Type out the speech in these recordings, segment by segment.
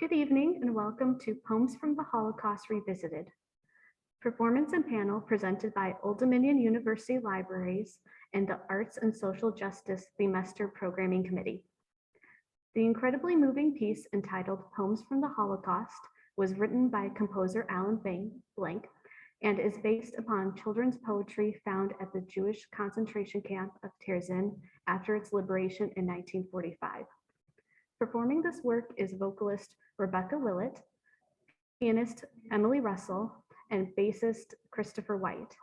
Good evening and welcome to Poems from the Holocaust Revisited. Performance and panel presented by Old Dominion University Libraries and the Arts and Social Justice Themester Programming Committee. The incredibly moving piece entitled Poems from the Holocaust was written by Composer Allan Blank and is based upon children's poetry found at the Jewish concentration camp of Terezin after its liberation in 1945. Performing this work is vocalist Rebecca Willett, pianist Emily Russell, and bassist Christopher White.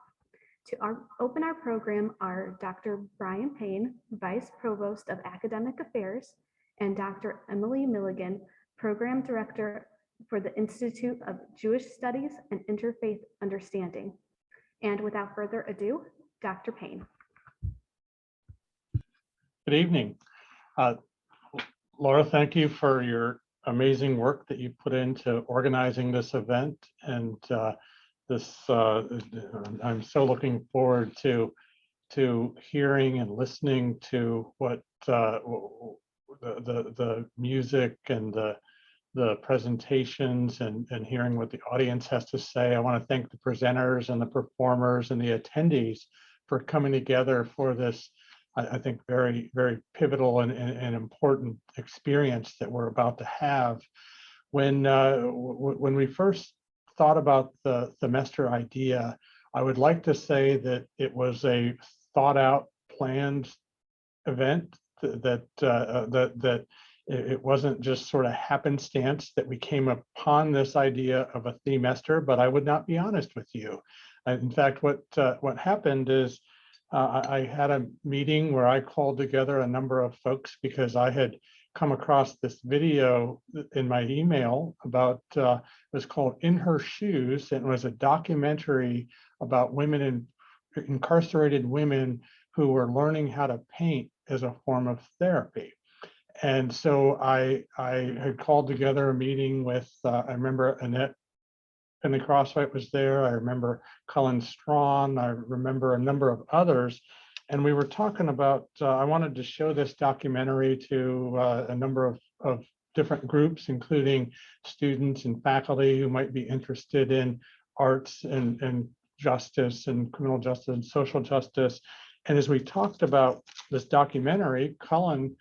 To open our program are Dr. Brian Payne, Vice Provost of Academic Affairs, and Dr. Emily Milligan, Program Director for the Institute of Jewish Studies and Interfaith Understanding. And without further ado, Dr. Payne. Good evening. Laura, thank you for your amazing work that you put into organizing this event. And I'm so looking forward to hearing and listening to what the music and the presentations and hearing what the audience has to say. I want to thank the presenters and the performers and the attendees for coming together for this, I think, very, very pivotal and important experience that we're about to have. When we first thought about the semester idea, I would like to say that it was a thought out, planned event, that it wasn't just sort of happenstance that we came upon this idea of a themester, but I would not be honest with you. In fact, what happened is I had a meeting where I called together a number of folks because I had come across this video in my email about, it was called In Her Shoes, and it was a documentary about incarcerated women who were learning how to paint as a form of therapy. And so I had called together a meeting with, I remember Annette Finley-Croswhite was there. I remember Cullen Strawn. I remember a number of others. And we were talking about, I wanted to show this documentary to a number of different groups, including students and faculty who might be interested in arts and justice and criminal justice and social justice. And as we talked about this documentary, Cullen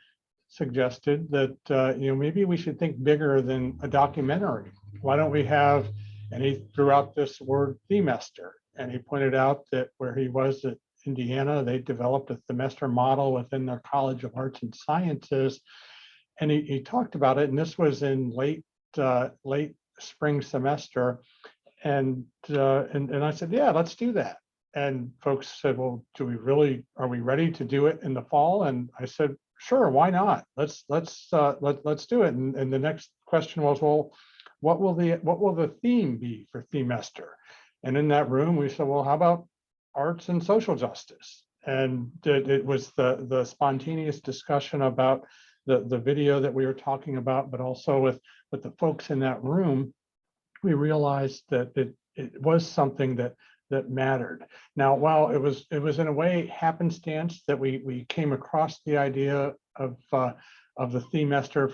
suggested that maybe we should think bigger than a documentary. Why don't we have, and he threw out this word themester, and he pointed out that where he was at Indiana, they developed a themester model within their College of Arts and Sciences, and he talked about it. And this was in late spring semester, and I said, yeah, let's do that. And folks said, well, are we ready to do it in the fall? And I said, sure, why not? Let's do it. And the next question was, well, what will the theme be for themester? And in that room, we said, well, how about arts and social justice? And it was the spontaneous discussion about the video that we were talking about, but also with the folks in that room, we realized that it was something that mattered. Now, while it was in a way happenstance that we came across the idea of the themester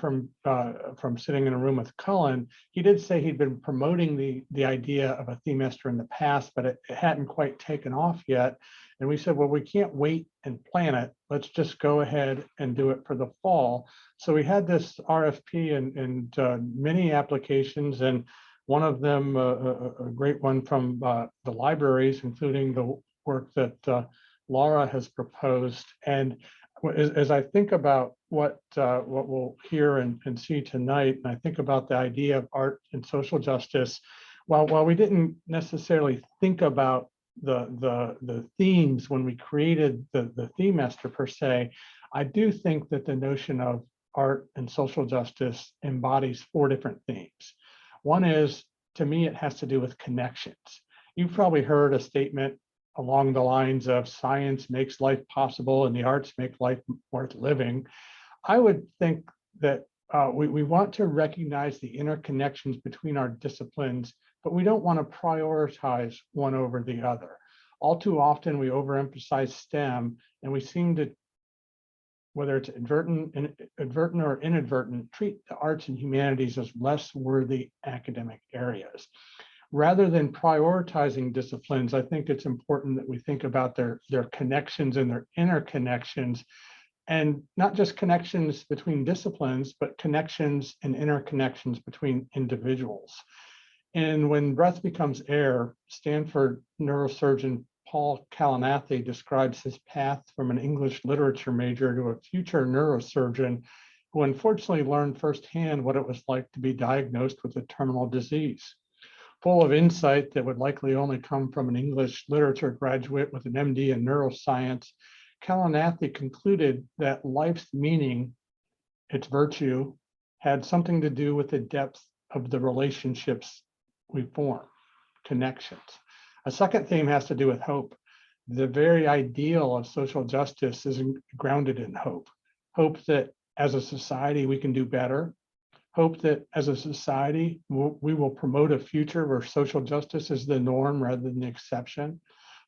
from sitting in a room with Cullen, he did say he'd been promoting the idea of a themester in the past, but it hadn't quite taken off yet. And we said, well, we can't wait and plan it. Let's just go ahead and do it for the fall. So we had this RFP and many applications, and one of them, a great one from the libraries, including the work that Laura has proposed. And as I think about what we'll hear and see tonight, and I think about the idea of art and social justice, while we didn't necessarily think about the themes when we created the themester per se, I do think that the notion of art and social justice embodies 4 different themes. One is, to me, it has to do with connections. You've probably heard a statement along the lines of science makes life possible and the arts make life worth living. I would think that we want to recognize the interconnections between our disciplines, but we don't want to prioritize one over the other. All too often we overemphasize STEM, and we seem to whether it's advertent or inadvertent, treat the arts and humanities as less worthy academic areas. Rather than prioritizing disciplines, I think it's important that we think about their connections and their interconnections, and not just connections between disciplines, but connections and interconnections between individuals. And when breath becomes air, Stanford neurosurgeon Paul Kalanithi describes his path from an English literature major to a future neurosurgeon who unfortunately learned firsthand what it was like to be diagnosed with a terminal disease. Full of insight that would likely only come from an English literature graduate with an MD in neuroscience, Kalanithi concluded that life's meaning, its virtue, had something to do with the depth of the relationships we form, connections. A second theme has to do with hope. The very ideal of social justice is grounded in hope. Hope that as a society we can do better. Hope that as a society we will promote a future where social justice is the norm rather than the exception.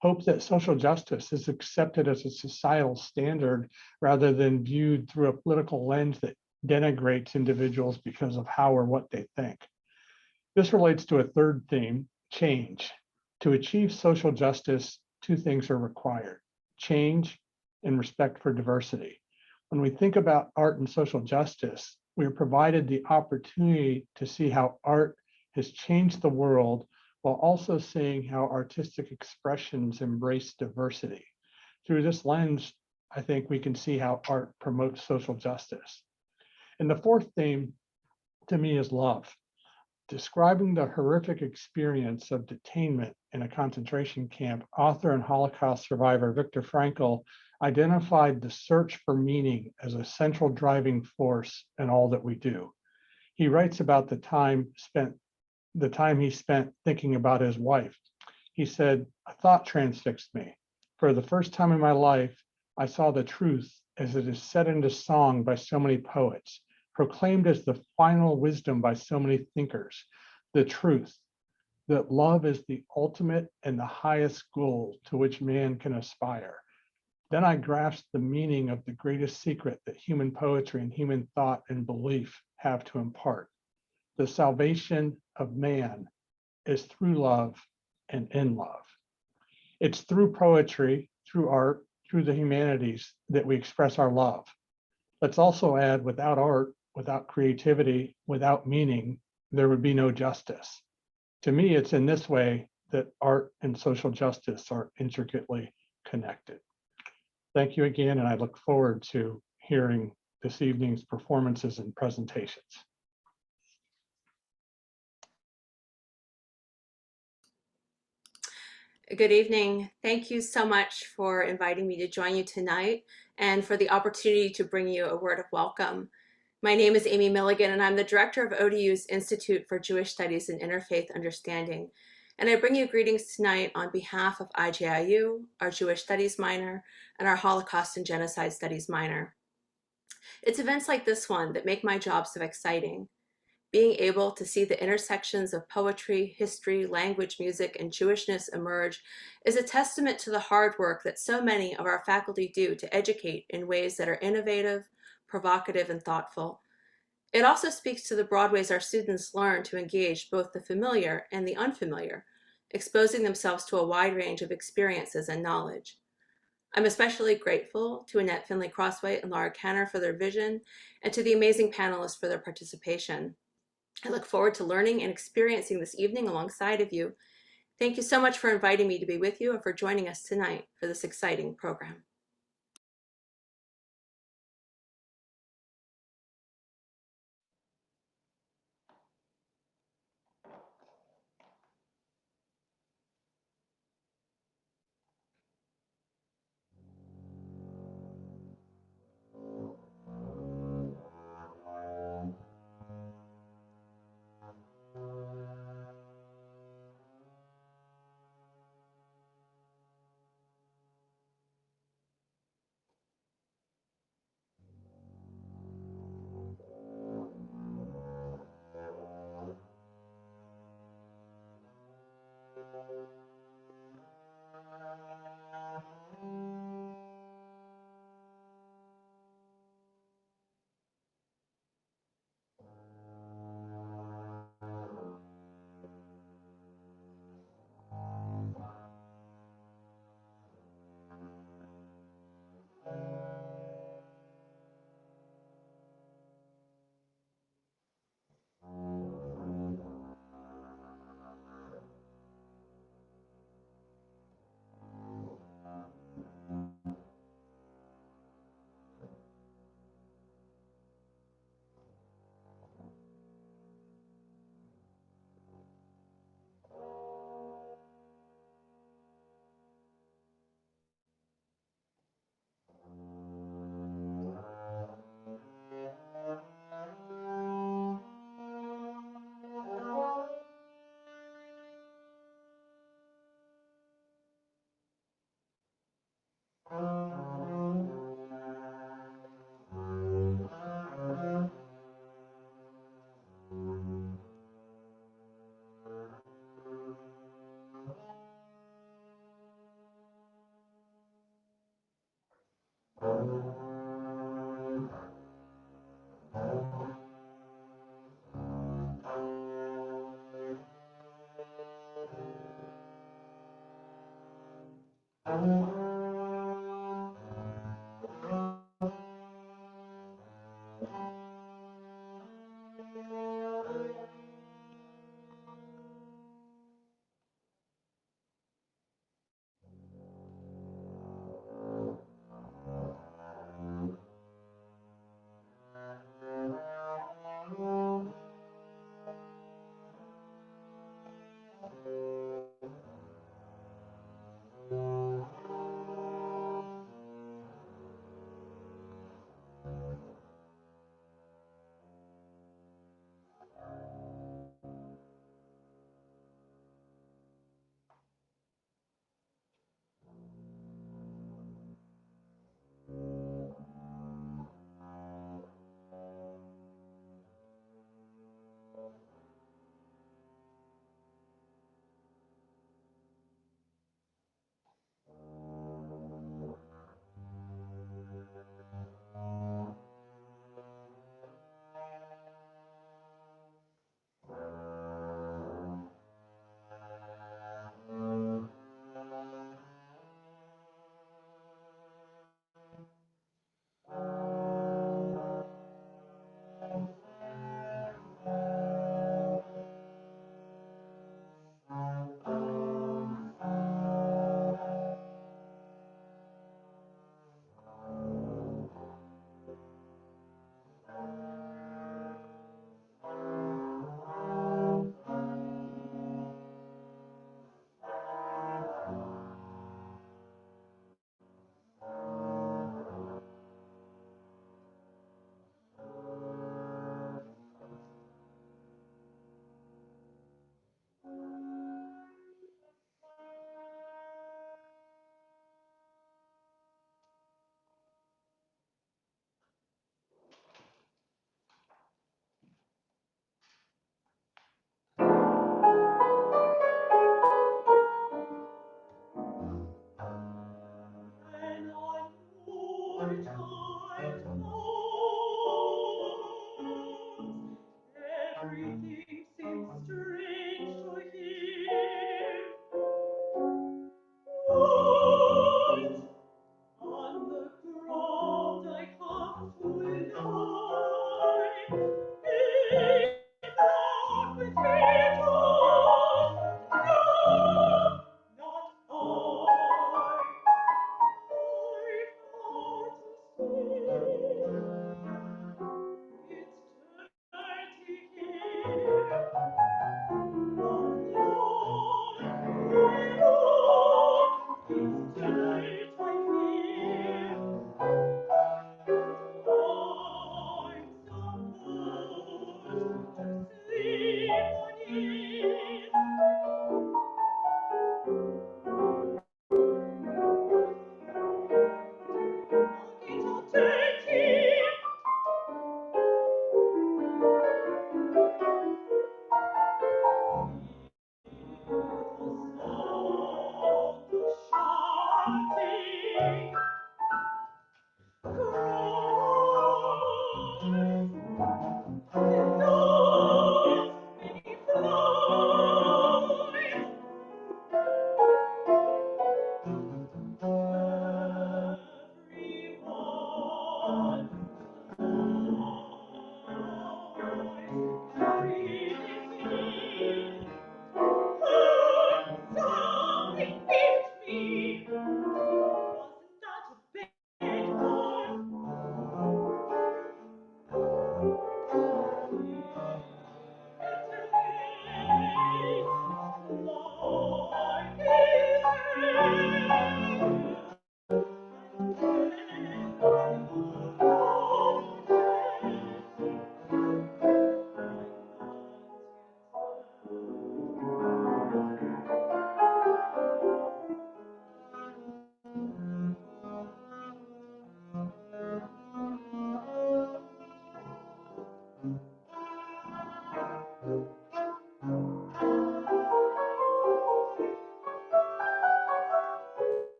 Hope that social justice is accepted as a societal standard rather than viewed through a political lens that denigrates individuals because of how or what they think. This relates to a third theme, change. To achieve social justice, two things are required: change and respect for diversity. When we think about art and social justice, we are provided the opportunity to see how art has changed the world while also seeing how artistic expressions embrace diversity. Through this lens, I think we can see how art promotes social justice. And the fourth theme to me is love. Describing the horrific experience of detainment in a concentration camp, author and Holocaust survivor Viktor Frankl identified the search for meaning as a central driving force in all that we do. He writes about the time he spent thinking about his wife. He said, "A thought transfixed me. For the first time in my life, I saw the truth as it is set into song by so many poets, proclaimed as the final wisdom by so many thinkers, the truth that love is the ultimate and the highest goal to which man can aspire. Then I grasped the meaning of the greatest secret that human poetry and human thought and belief have to impart. The salvation of man is through love and in love." It's through poetry, through art, through the humanities that we express our love. Let's also add, without art, without creativity, without meaning, there would be no justice. To me, it's in this way that art and social justice are intricately connected. Thank you again, and I look forward to hearing this evening's performances and presentations. Good evening. Thank you so much for inviting me to join you tonight and for the opportunity to bring you a word of welcome. My name is Amy Milligan, and I'm the director of ODU's Institute for Jewish Studies and Interfaith Understanding. And I bring you greetings tonight on behalf of IJIU, our Jewish Studies minor, and our Holocaust and Genocide Studies minor. It's events like this one that make my job so exciting. Being able to see the intersections of poetry, history, language, music, and Jewishness emerge is a testament to the hard work that so many of our faculty do to educate in ways that are innovative, provocative, and thoughtful. It also speaks to the broad ways our students learn to engage both the familiar and the unfamiliar, exposing themselves to a wide range of experiences and knowledge. I'm especially grateful to Annette, Finley-Croswhite, and Laura Canner for their vision, and to the amazing panelists for their participation. I look forward to learning and experiencing this evening alongside of you. Thank you so much for inviting me to be with you and for joining us tonight for this exciting program.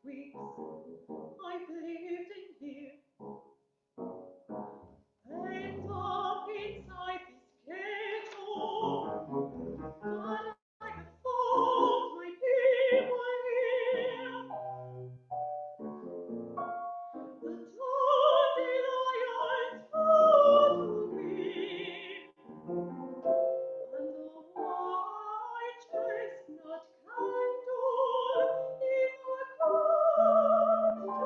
weeks I've lived in here, penned up inside this ghetto, but I have found my people here. The dandelions fall to me, and the white chestnut candle in the court.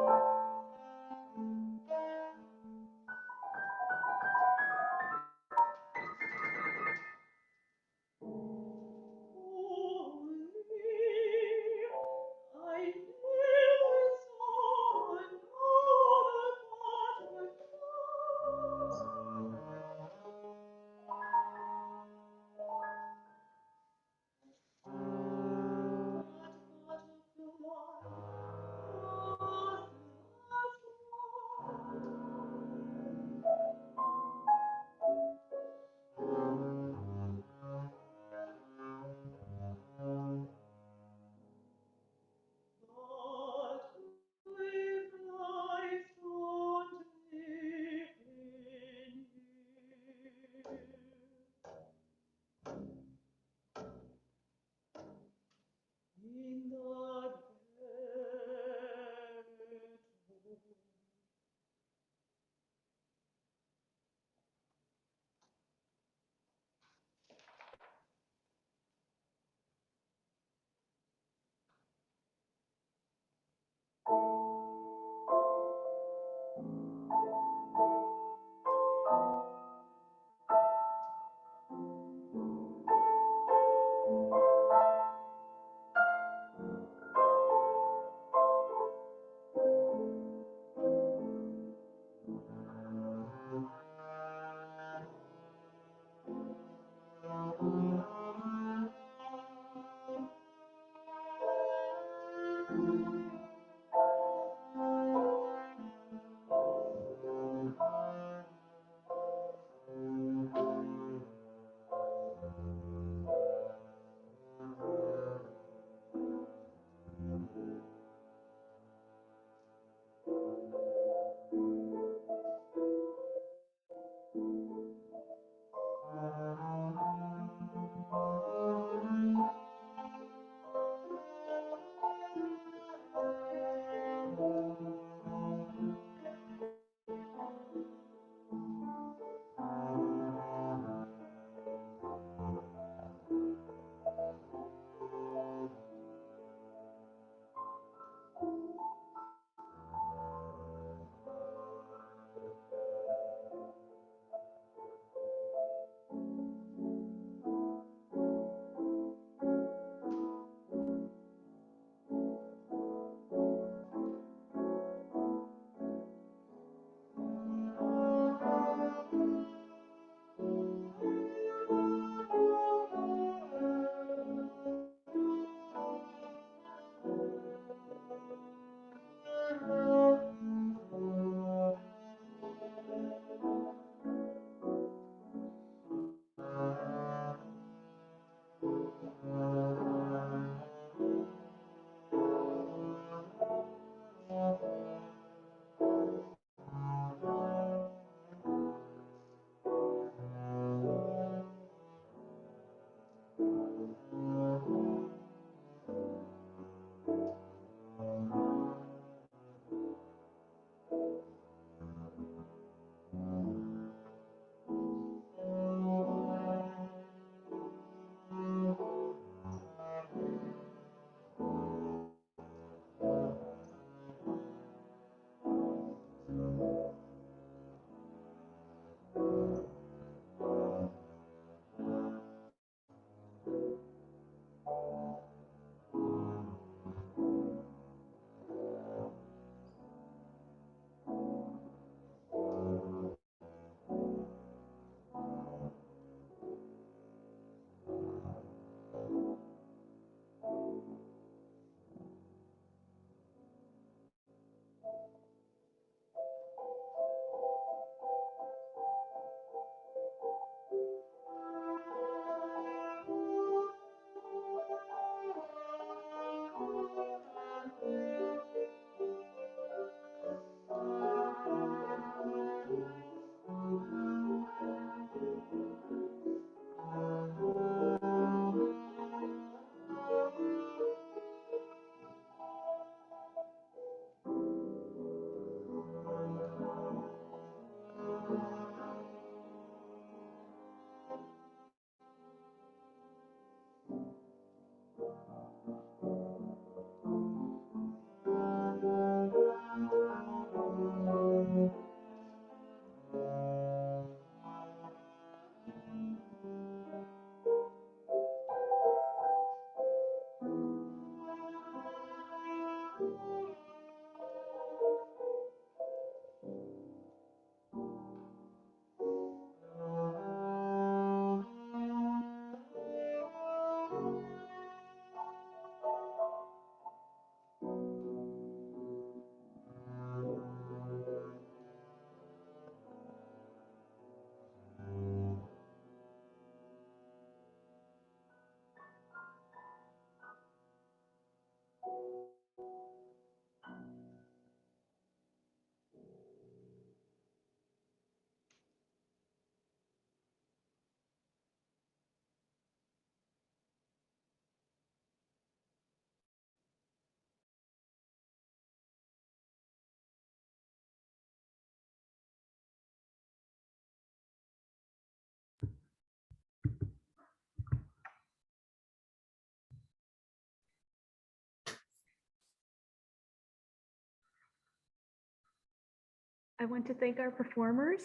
I want to thank our performers.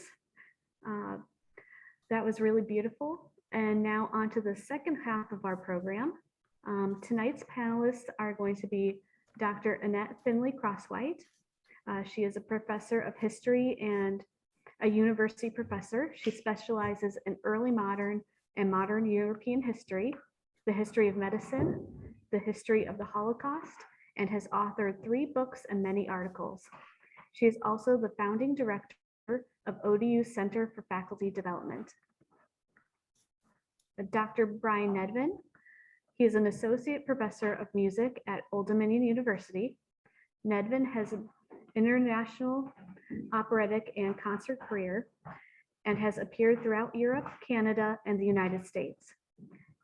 Uh, that was really beautiful. And now on to the second half of our program. Tonight's panelists are going to be Dr. Annette Finley-Croswhite. She is a professor of history and a university professor. She specializes in early modern and modern European history, the history of medicine, the history of the Holocaust, and has authored 3 books and many articles. She is also the founding director of ODU Center for Faculty Development. Dr. Brian Nedvin. He is an associate professor of music at Old Dominion University. Nedvin has an international operatic and concert career and has appeared throughout Europe, Canada, and the United States.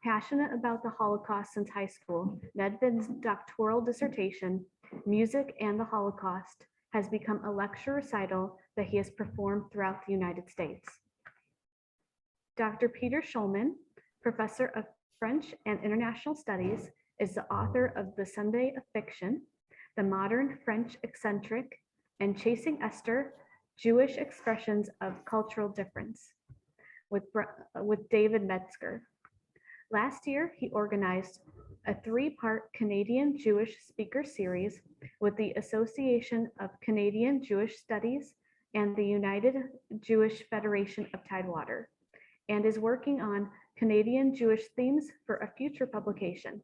Passionate about the Holocaust since high school, Nedvin's doctoral dissertation, Music and the Holocaust, has become a lecture recital that he has performed throughout the United States. Dr. Peter Schulman, professor of French and International Studies, is the author of The Sunday of Fiction, The Modern French Eccentric, and Chasing Esther, Jewish Expressions of Cultural Difference, with David Metzger. Last year, he organized a 3-part Canadian Jewish speaker series with the Association of Canadian Jewish Studies and the United Jewish Federation of Tidewater, and is working on Canadian Jewish themes for a future publication.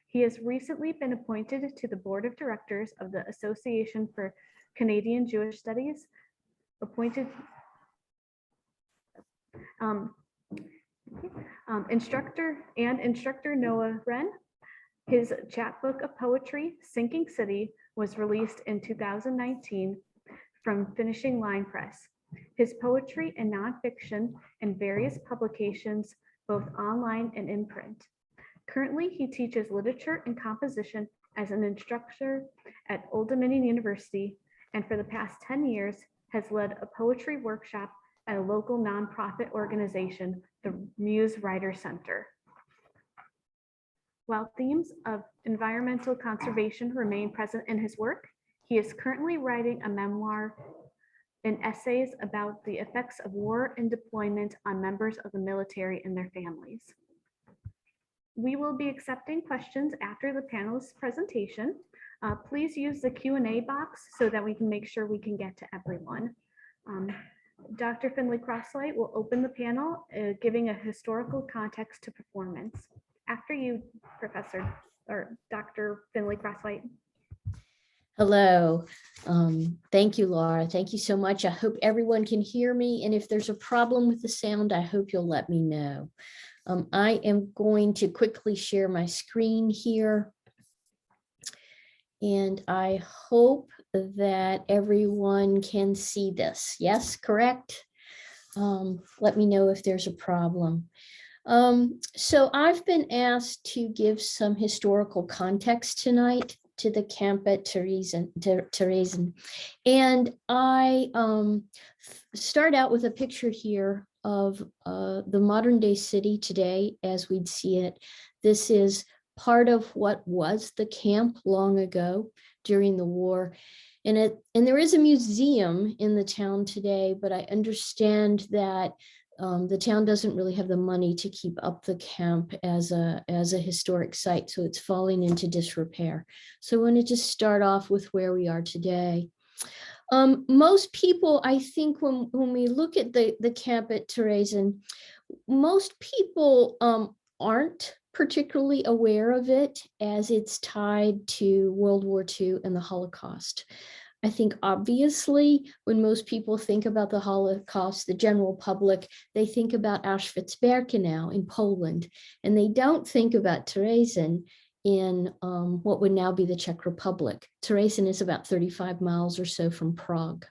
He has recently been appointed to the board of directors of the Association for Canadian Jewish Studies, instructor Noah Renn. His chapbook of poetry, Sinking City, was released in 2019 from Finishing Line Press. His poetry and nonfiction in various publications, both online and in print. Currently, he teaches literature and composition as an instructor at Old Dominion University, and for the past 10 years has led a poetry workshop at a local nonprofit organization, the Muse Writer Center. While themes of environmental conservation remain present in his work, he is currently writing a memoir and essays about the effects of war and deployment on members of the military and their families. We will be accepting questions after the panelist's presentation. Please use the Q&A box so that we can make sure we can get to everyone. Dr. Finley-Croswhite will open the panel, giving a historical context to performance. After you, Professor or Dr. Finley-Croswhite. Hello. Thank you, Laura. Thank you so much. I hope everyone can hear me. And if there's a problem with the sound, I hope you'll let me know. I am going to quickly share my screen here. And I hope that everyone can see this. Yes, correct? Let me know if there's a problem. So I've been asked to give some historical context tonight to the camp at Terezin. And I start out with a picture here of the modern day city today as we'd see it. This is part of what was the camp long ago during the war. And there is a museum in the town today, but I understand that the town doesn't really have the money to keep up the camp as a historic site, so it's falling into disrepair. So I want to just start off with where we are today. Most people, I think, when we look at the camp at Terezin, most people aren't particularly aware of it as it's tied to World War II and the Holocaust. I think obviously when most people think about the Holocaust, the general public, they think about Auschwitz-Birkenau in Poland, and they don't think about Terezin in what would now be the Czech Republic. Terezin is about 35 miles or so from Prague.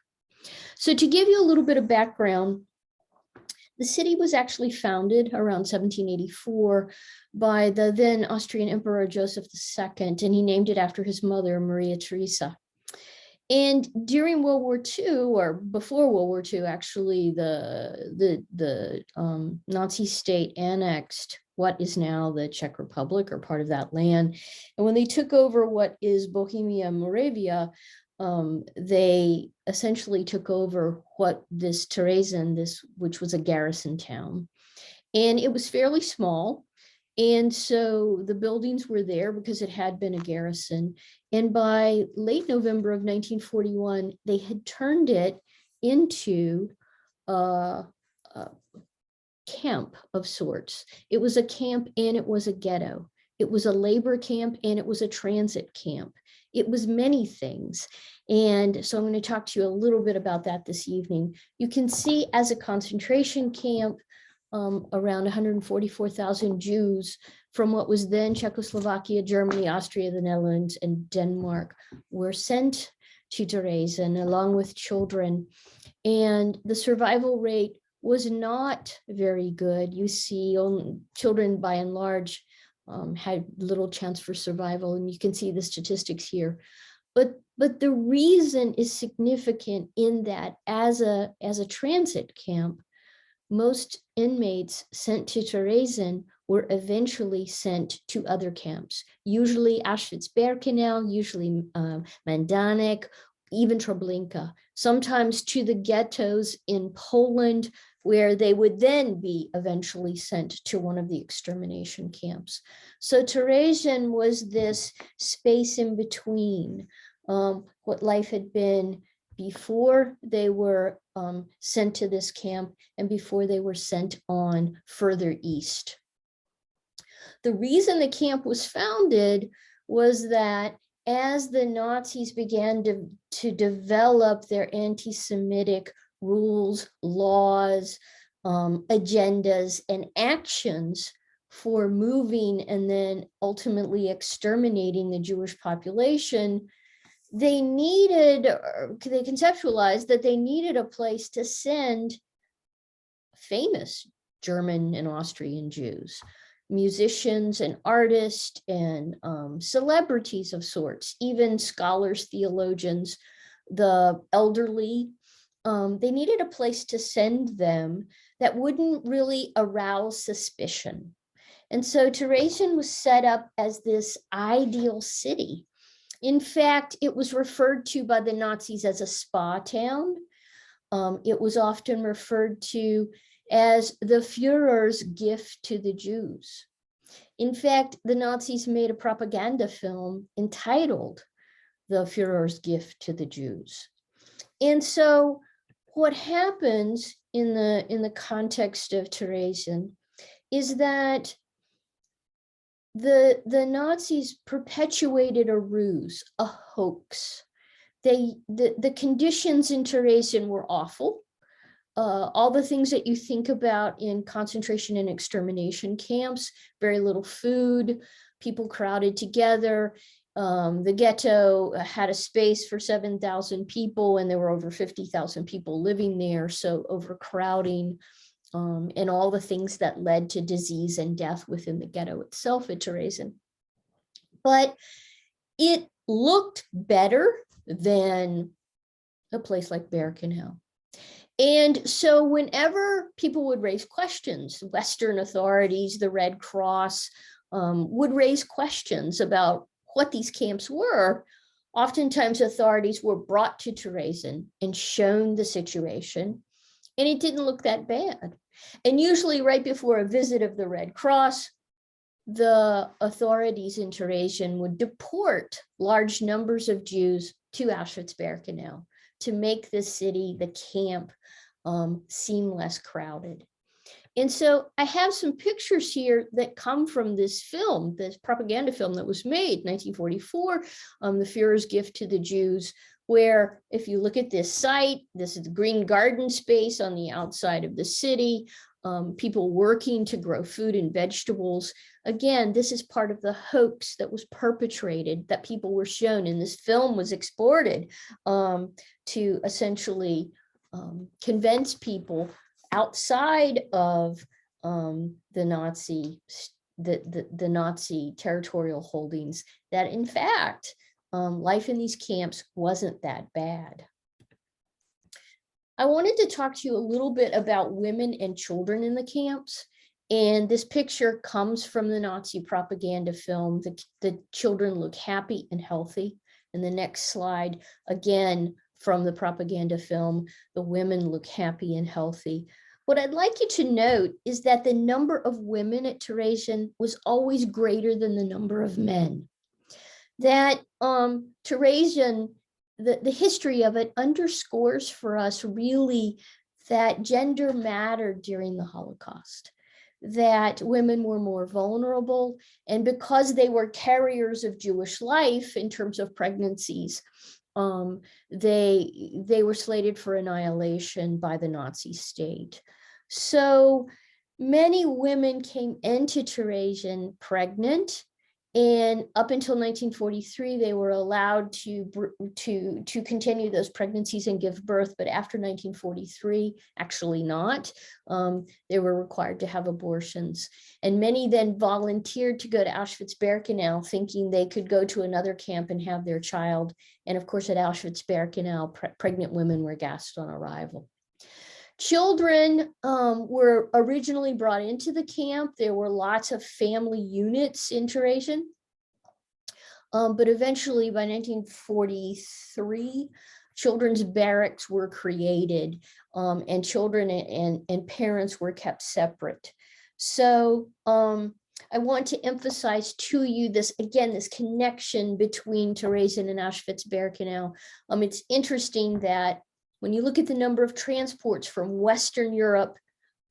So to give you a little bit of background, the city was actually founded around 1784 by the then Austrian Emperor Joseph II, and he named it after his mother, Maria Theresa. And during World War II, or before World War II, actually, the Nazi state annexed what is now the Czech Republic, or part of that land. And when they took over what is Bohemia Moravia, they essentially took over what this Terezin, which was a garrison town. And it was fairly small. And so the buildings were there because it had been a garrison. And by late November of 1941, they had turned it into a camp of sorts. It was a camp and it was a ghetto. It was a labor camp and it was a transit camp. It was many things. And so I'm going to talk to you a little bit about that this evening. You can see as a concentration camp, around 144,000 Jews from what was then Czechoslovakia, Germany, Austria, the Netherlands, and Denmark were sent to Terezin along with children. And the survival rate was not very good. You see, children by and large had little chance for survival, and you can see the statistics here. But the reason is significant in that as a transit camp, most inmates sent to Terezin were eventually sent to other camps, usually Auschwitz-Birkenau, usually Majdanek, even Treblinka, sometimes to the ghettos in Poland, where they would then be eventually sent to one of the extermination camps. So Terezin was this space in between what life had been before they were sent to this camp and before they were sent on further east. The reason the camp was founded was that as the Nazis began to develop their anti-Semitic rules, laws, agendas, and actions for moving and then ultimately exterminating the Jewish population, they conceptualized that they needed a place to send famous German and Austrian Jews, musicians and artists and celebrities of sorts, even scholars, theologians, the elderly. They needed a place to send them that wouldn't really arouse suspicion. And so Terezin was set up as this ideal city. In fact, it was referred to by the Nazis as a spa town. It was often referred to as the Führer's gift to the Jews. In fact, the Nazis made a propaganda film entitled The Führer's Gift to the Jews. And so what happens in the context of Terezin is that the Nazis perpetuated a ruse, a hoax. The conditions in Terezin were awful. All the things that you think about in concentration and extermination camps, very little food, people crowded together. The ghetto had a space for 7,000 people and there were over 50,000 people living there. So overcrowding and all the things that led to disease and death within the ghetto itself at Terezin. But it looked better than a place like Birkenau. And so whenever people would raise questions, Western authorities, the Red Cross, would raise questions about what these camps were, oftentimes authorities were brought to Terezin and shown the situation, and it didn't look that bad. And usually right before a visit of the Red Cross, the authorities in Terezin would deport large numbers of Jews to Auschwitz-Birkenau to make the city, the camp, seem less crowded. And so I have some pictures here that come from this film, this propaganda film that was made in 1944, The Führer's Gift to the Jews, where if you look at this site, this is the green garden space on the outside of the city, people working to grow food and vegetables. Again, this is part of the hoax that was perpetrated, that people were shown, and this film was exported to essentially convince people outside of the Nazi territorial holdings that in fact life in these camps wasn't that bad. I wanted to talk to you a little bit about women and children in the camps. And this picture comes from the Nazi propaganda film. The children look happy and healthy. And the next slide, again, from the propaganda film, the women look happy and healthy. What I'd like you to note is that the number of women at Terezin was always greater than the number of men. That Terezin, the history of it underscores for us really that gender mattered during the Holocaust, that women were more vulnerable, and because they were carriers of Jewish life in terms of pregnancies, they were slated for annihilation by the Nazi state. So many women came into Terezin pregnant, and up until 1943, they were allowed to continue those pregnancies and give birth. But after 1943, actually not. They were required to have abortions. And many then volunteered to go to Auschwitz-Birkenau, thinking they could go to another camp and have their child. And of course, at Auschwitz-Birkenau, pregnant women were gassed on arrival. Children were originally brought into the camp. There were lots of family units in Terezin. But eventually by 1943, children's barracks were created, and children and parents were kept separate. So I want to emphasize to you this, again, this connection between Terezin and Auschwitz-Birkenau. It's interesting that when you look at the number of transports from Western Europe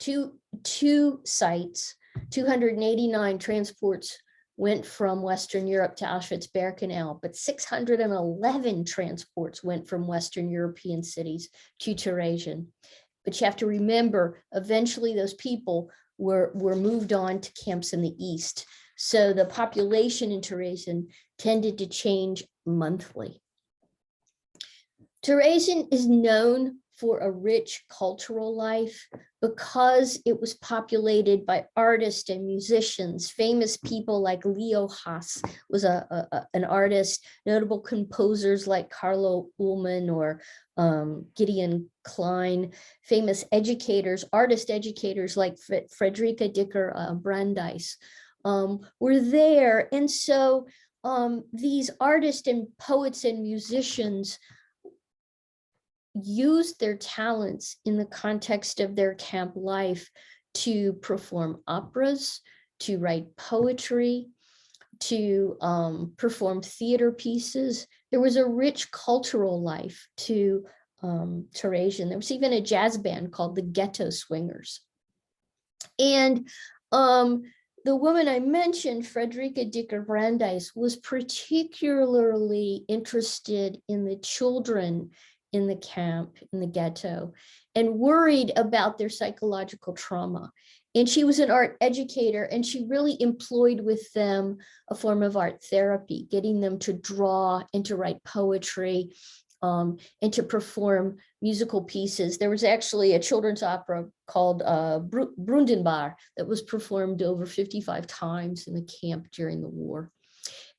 to two sites, 289 transports went from Western Europe to Auschwitz-Birkenau, but 611 transports went from Western European cities to Terezin. But you have to remember, eventually those people were moved on to camps in the East. So the population in Terezin tended to change monthly. Terezin is known for a rich cultural life because it was populated by artists and musicians. Famous people like Leo Haas was an artist, notable composers like Carlo Ullman or Gideon Klein, famous educators, artist educators like Frederica Dicker Brandeis were there. And so these artists and poets and musicians used their talents in the context of their camp life to perform operas, to write poetry, to perform theater pieces. There was a rich cultural life to Terezin. There was even a jazz band called the Ghetto Swingers. And the woman I mentioned, Frederica Dicker Brandeis, was particularly interested in the children in the camp, in the ghetto, and worried about their psychological trauma. And she was an art educator, and she really employed with them a form of art therapy, getting them to draw and to write poetry and to perform musical pieces. There was actually a children's opera called Brundenbar that was performed over 55 times in the camp during the war.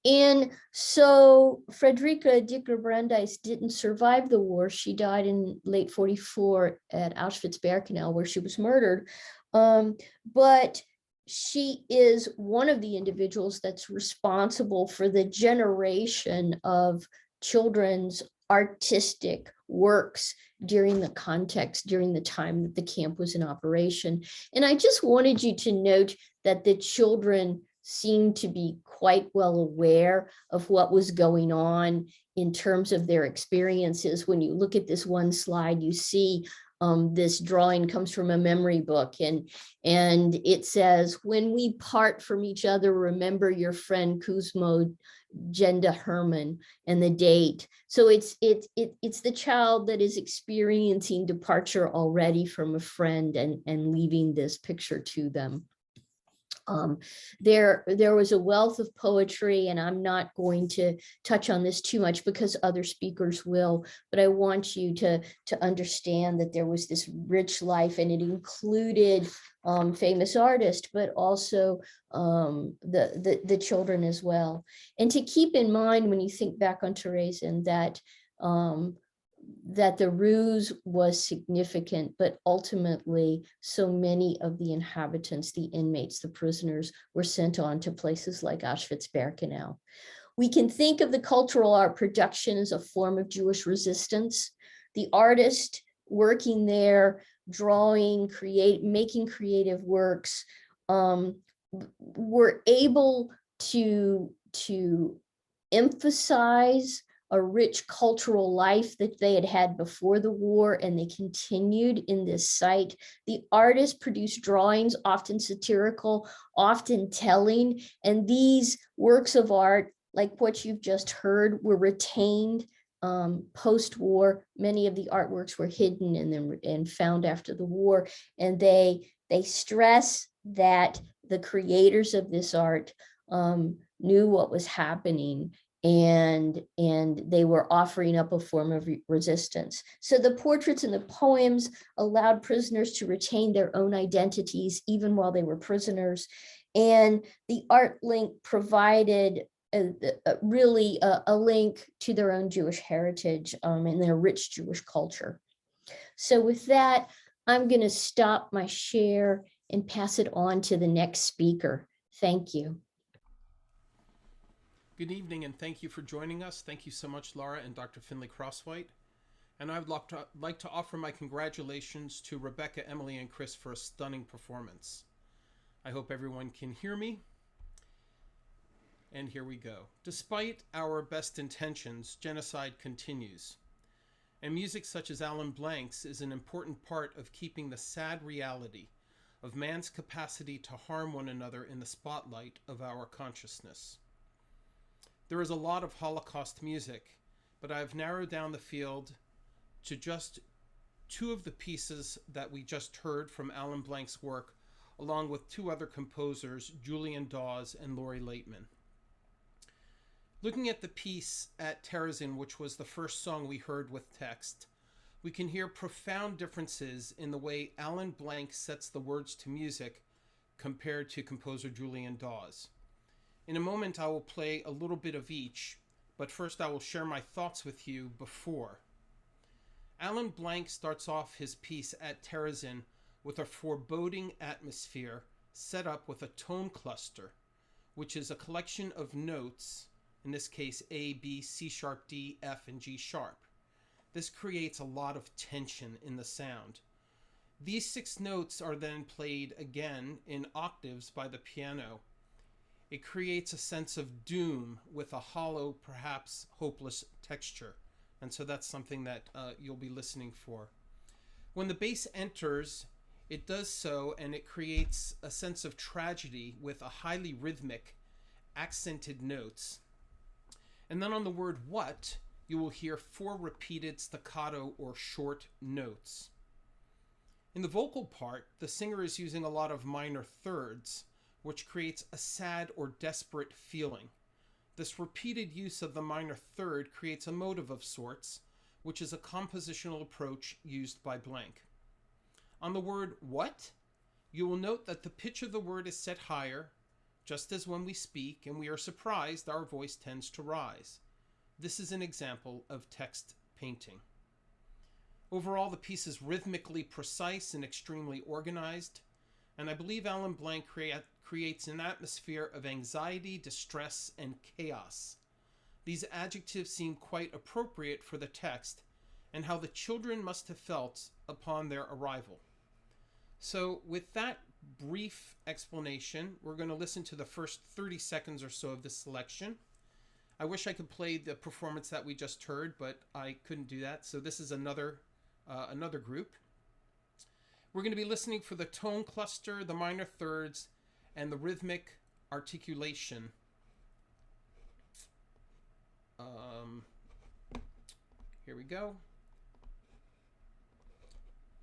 And so Frederica Dicker Brandeis didn't survive the war. She died in late 44 at Auschwitz-Birkenau, where she was murdered. But she is one of the individuals that's responsible for the generation of children's artistic works during the context, during the time that the camp was in operation. And I just wanted you to note that the children seemed to be quite well aware of what was going on in terms of their experiences. When you look at this one slide, you see this drawing comes from a memory book, and it says, "When we part from each other, remember your friend Kuzmo Jenda Herman," and the date. So it's the child that is experiencing departure already from a friend and leaving this picture to them. There was a wealth of poetry, and I'm not going to touch on this too much because other speakers will, but I want you to understand that there was this rich life, and it included famous artists, but also the children as well. And to keep in mind when you think back on Terezin that the ruse was significant, but ultimately so many of the inhabitants, the inmates, the prisoners were sent on to places like Auschwitz-Birkenau. We can think of the cultural art production as a form of Jewish resistance. The artist working there, drawing, making creative works, were able to emphasize a rich cultural life that they had had before the war, and they continued in this site. The artists produced drawings, often satirical, often telling, and these works of art, like what you've just heard, were retained post-war. Many of the artworks were hidden and found after the war, and they stress that the creators of this art knew what was happening, and they were offering up a form of resistance. So the portraits and the poems allowed prisoners to retain their own identities even while they were prisoners. And the art link provided really a link to their own Jewish heritage and their rich Jewish culture. So with that, I'm going to stop my share and pass it on to the next speaker. Thank you. Good evening, and thank you for joining us. Thank you so much, Laura and Dr. Finley-Croswhite. And I would like to offer my congratulations to Rebecca, Emily, and Chris for a stunning performance. I hope everyone can hear me. And here we go. Despite our best intentions, genocide continues. And music such as Allan Blank's is an important part of keeping the sad reality of man's capacity to harm one another in the spotlight of our consciousness. There is a lot of Holocaust music, but I've narrowed down the field to just two of the pieces that we just heard from Allan Blank's work, along with two other composers, Julian Dawes and Lori Laitman. Looking at the piece at Terezin, which was the first song we heard with text, we can hear profound differences in the way Allan Blank sets the words to music compared to composer Julian Dawes. In a moment, I will play a little bit of each, but first I will share my thoughts with you before. Allan Blank starts off his piece at Terezin with a foreboding atmosphere set up with a tone cluster, which is a collection of notes, in this case A, B, C sharp, D, F, and G sharp. This creates a lot of tension in the sound. These 6 notes are then played again in octaves by the piano. It creates a sense of doom with a hollow, perhaps hopeless texture. And so that's something that you'll be listening for. When the bass enters, it does so, and it creates a sense of tragedy with a highly rhythmic, accented notes. And then on the word what, you will hear 4 repeated staccato or short notes. In the vocal part, the singer is using a lot of minor thirds, which creates a sad or desperate feeling. This repeated use of the minor third creates a motive of sorts, which is a compositional approach used by Blank. On the word what, you will note that the pitch of the word is set higher, just as when we speak and we are surprised, our voice tends to rise. This is an example of text painting. Overall, the piece is rhythmically precise and extremely organized, and I believe Allan Blank creates an atmosphere of anxiety, distress, and chaos. These adjectives seem quite appropriate for the text and how the children must have felt upon their arrival. So with that brief explanation, we're going to listen to the first 30 seconds or so of this selection. I wish I could play the performance that we just heard, but I couldn't do that. So this is another group. We're going to be listening for the tone cluster, the minor thirds, and the rhythmic articulation. Here we go.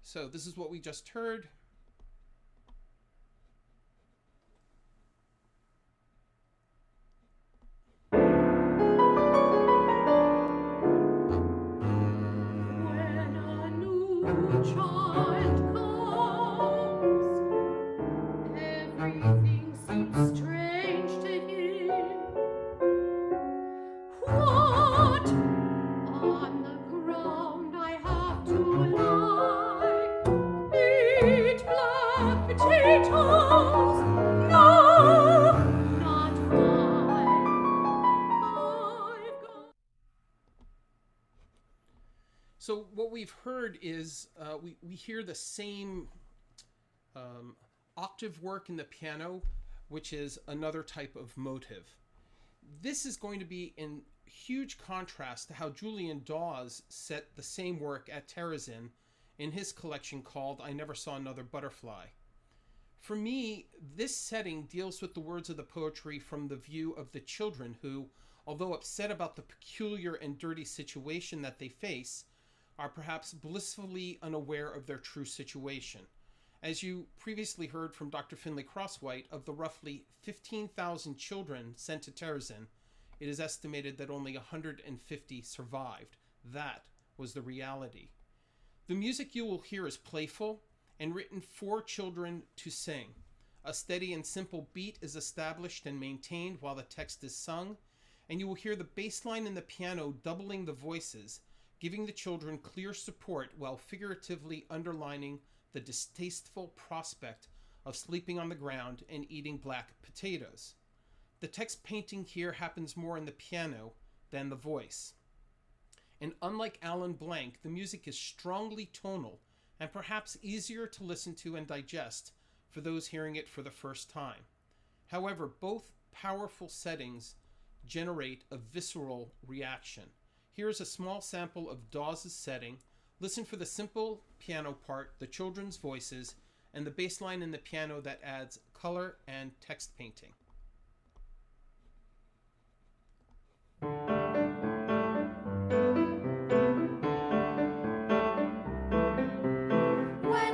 So this is what we just heard. new child comes. Everything seems strange to him. What? On the ground I have to lie. Eat black potatoes. No, not mine. I've got. So what we've heard is we hear the same octave work in the piano, which is another type of motive. This is going to be in huge contrast to how Julian Dawes set the same work at Terezin in his collection called I Never Saw Another Butterfly. For me, this setting deals with the words of the poetry from the view of the children who, although upset about the peculiar and dirty situation that they face, are perhaps blissfully unaware of their true situation. As you previously heard from Dr. Finley-Croswhite, of the roughly 15,000 children sent to Terezin, it is estimated that only 150 survived. That was the reality. The music you will hear is playful and written for children to sing. A steady and simple beat is established and maintained while the text is sung, and you will hear the bass line in the piano doubling the voices, giving the children clear support while figuratively underlining the distasteful prospect of sleeping on the ground and eating black potatoes. The text painting here happens more in the piano than the voice. And unlike Allan Blank, the music is strongly tonal and perhaps easier to listen to and digest for those hearing it for the first time. However, both powerful settings generate a visceral reaction. Here's a small sample of Dawes' setting. Listen for the simple piano part, the children's voices, and the bass line in the piano that adds color and text painting. When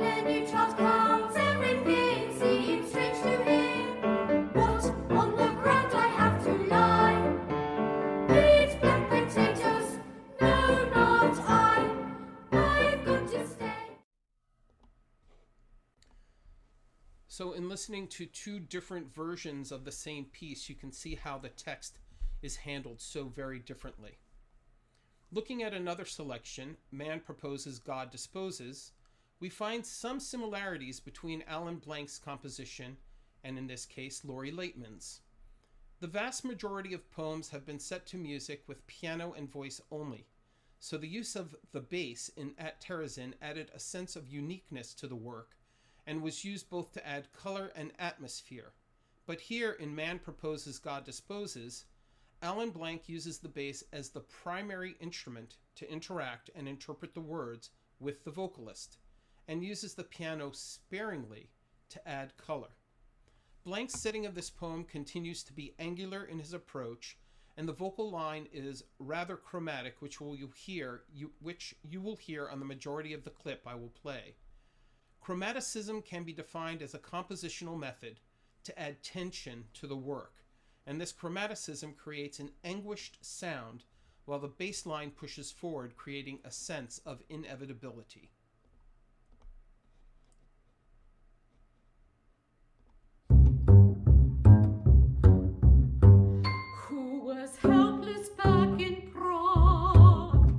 a new child comes, everything seems strange to him. What? On the ground I have to lie. Eat black potatoes. No, not I. I've got to stay. So in listening to two different versions of the same piece, you can see how the text is handled so very differently. Looking at another selection, Man Proposes, God Disposes, we find some similarities between Allan Blank's composition and, in this case, Lori Laitman's. The vast majority of poems have been set to music with piano and voice only, so the use of the bass at Terezin added a sense of uniqueness to the work and was used both to add color and atmosphere. But here in Man Proposes, God Disposes, Allan Blank uses the bass as the primary instrument to interact and interpret the words with the vocalist, and uses the piano sparingly to add color. Blank's setting of this poem continues to be angular in his approach, and the vocal line is rather chromatic, which you will hear on the majority of the clip I will play. Chromaticism can be defined as a compositional method to add tension to the work, and this chromaticism creates an anguished sound while the bass line pushes forward, creating a sense of inevitability. Who was helpless back in Prague,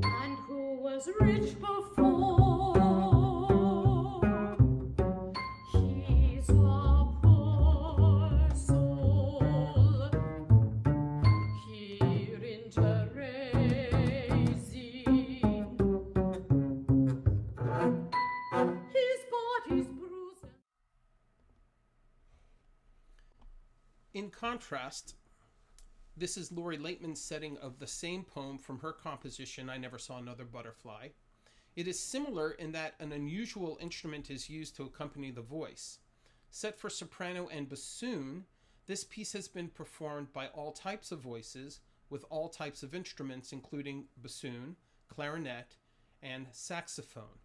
and who was rich before? He's a poor soul here in Terezin. His body's bruised. In contrast, this is Lori Laitman's setting of the same poem from her composition, I Never Saw Another Butterfly. It is similar in that an unusual instrument is used to accompany the voice. Set for soprano and bassoon, this piece has been performed by all types of voices, with all types of instruments, including bassoon, clarinet, and saxophone.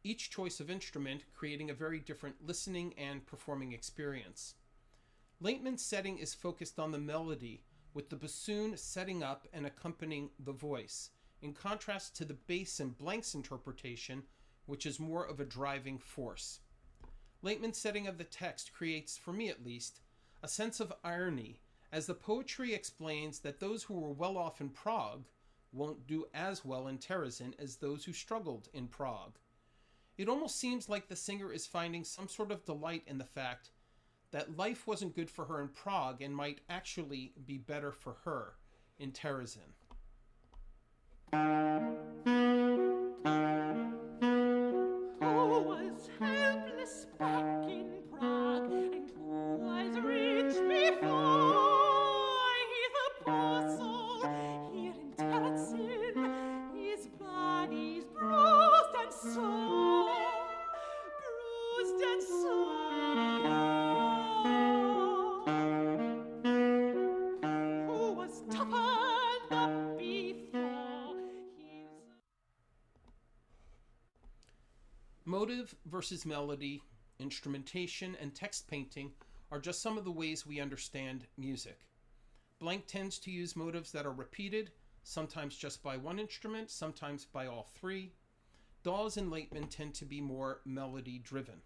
Each choice of instrument creating a very different listening and performing experience. Laitman's setting is focused on the melody, with the bassoon setting up and accompanying the voice, in contrast to the bass in Blank's interpretation, which is more of a driving force. Laitman's setting of the text creates, for me at least, a sense of irony, as the poetry explains that those who were well off in Prague won't do as well in Terezin as those who struggled in Prague. It almost seems like the singer is finding some sort of delight in the fact that life wasn't good for her in Prague and might actually be better for her in Terezin. Who was helpless back in Prague, and who was rich before? He's a poor soul here in Terezin. His body's bruised and sore, bruised and sore. Who was toughened up before? Motive versus melody, instrumentation, and text painting are just some of the ways we understand music. Blank tends to use motives that are repeated, sometimes just by one instrument, sometimes by all three. Dawes and Laitman tend to be more melody-driven.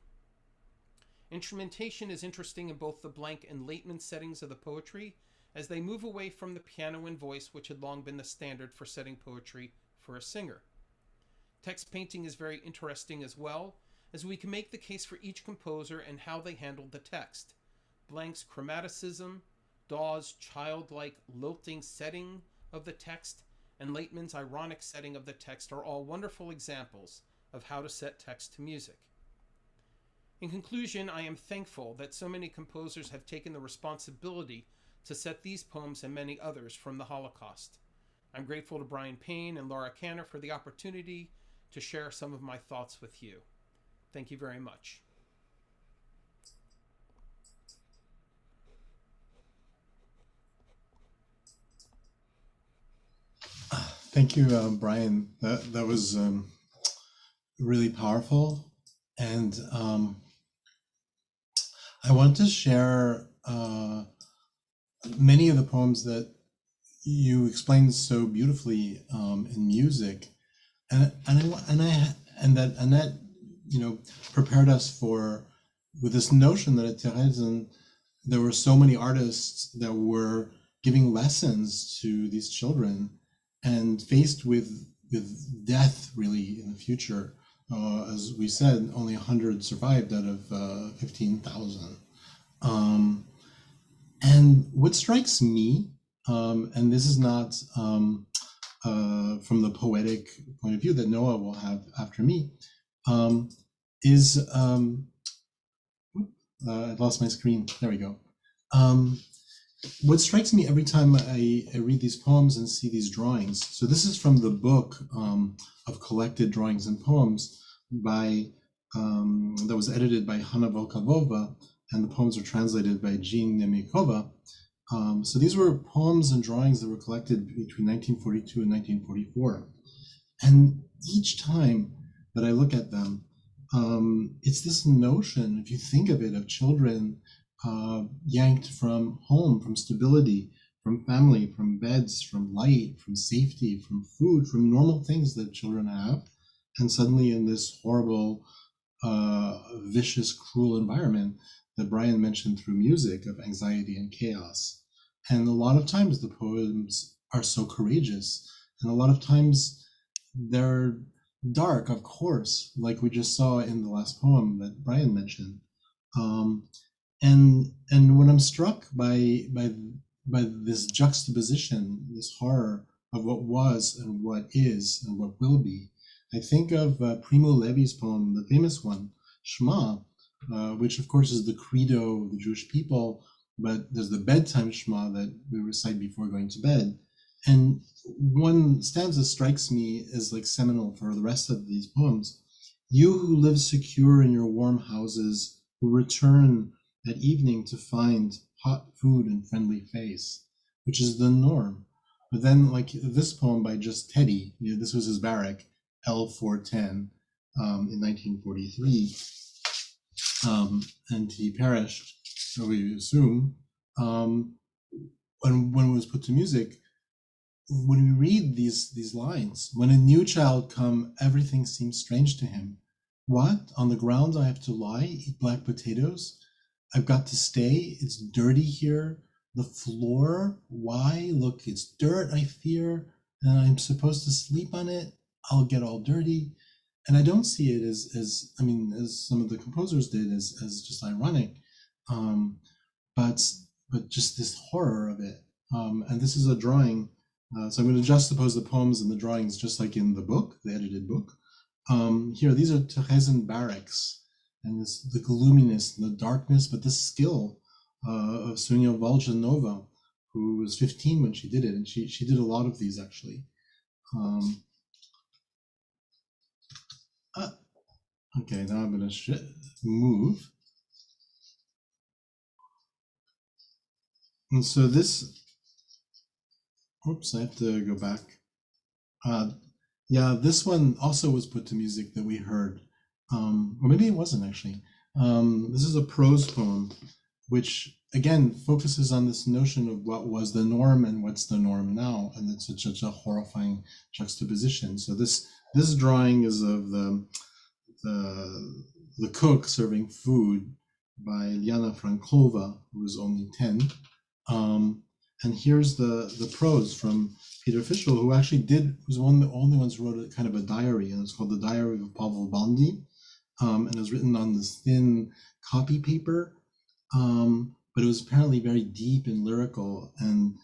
Instrumentation is interesting in both the Blank and Laitman settings of the poetry, as they move away from the piano and voice, which had long been the standard for setting poetry for a singer. Text painting is very interesting as well, as we can make the case for each composer and how they handled the text. Blank's chromaticism, Dawes' childlike, lilting setting of the text, and Laitman's ironic setting of the text are all wonderful examples of how to set text to music. In conclusion, I am thankful that so many composers have taken the responsibility to set these poems and many others from the Holocaust. I'm grateful to Brian Payne and Laura Canner for the opportunity to share some of my thoughts with you. Thank you very much. Thank you, Brian. That was really powerful. And I want to share many of the poems that you explained so beautifully in music. And that Annette, prepared us for, with this notion that at Terezin there were so many artists that were giving lessons to these children, and faced with death really in the future. As we said, only 100 survived out of 15,000. And what strikes me, and this is not from the poetic point of view that Noah will have after me, is, I lost my screen, there we go. What strikes me every time I read these poems and see these drawings, so this is from the book of collected drawings and poems by, that was edited by Hanna Volkavova, and the poems are translated by Jean Nemikova. So these were poems and drawings that were collected between 1942 and 1944. And each time that I look at them, it's this notion, if you think of it, of children yanked from home, from stability, from family, from beds, from light, from safety, from food, from normal things that children have, and suddenly in this horrible, vicious, cruel environment that Brian mentioned through music of anxiety and chaos. And a lot of times the poems are so courageous, and a lot of times they're dark, of course, like we just saw in the last poem that Brian mentioned. And when I'm struck by this juxtaposition, this horror of what was and what is and what will be, I think of Primo Levi's poem, the famous one, Shema, which of course is the credo of the Jewish people, but there's the bedtime Shema that we recite before going to bed. And one stanza strikes me as like seminal for the rest of these poems. You who live secure in your warm houses, who return at evening to find hot food and friendly face, which is the norm. But then like this poem by just Teddy, this was his barrack, L410 in 1943. And he perished, so we assume. And when it was put to music, when we read these lines, when a new child come, everything seems strange to him. What? On the ground I have to lie, eat black potatoes? I've got to stay. It's dirty here. The floor, why? Look, it's dirt, I fear, and I'm supposed to sleep on it. I'll get all dirty. And I don't see it as I mean, as some of the composers did, as just ironic, but just this horror of it. And this is a drawing. So I'm going to juxtapose the poems and the drawings just like in the book, the edited book. Here, these are Terezin barracks, and the gloominess and the darkness, but the skill of Sonia Voljanova, who was 15 when she did it, and she did a lot of these actually. Okay, now I'm going to move. And so this, oops, I have to go back. Yeah, this one also was put to music that we heard, or maybe it wasn't actually. This is a prose poem, which again focuses on this notion of what was the norm and what's the norm now, and it's such a horrifying juxtaposition. So this drawing is of the cook serving food by Liana Frankova, who was only 10. And here's the prose from Peter Fischl, who actually was one of the only ones who wrote a kind of a diary, and it's called The Diary of Pavel Bondy, and it was written on this thin copy paper, but it was apparently very deep and lyrical. And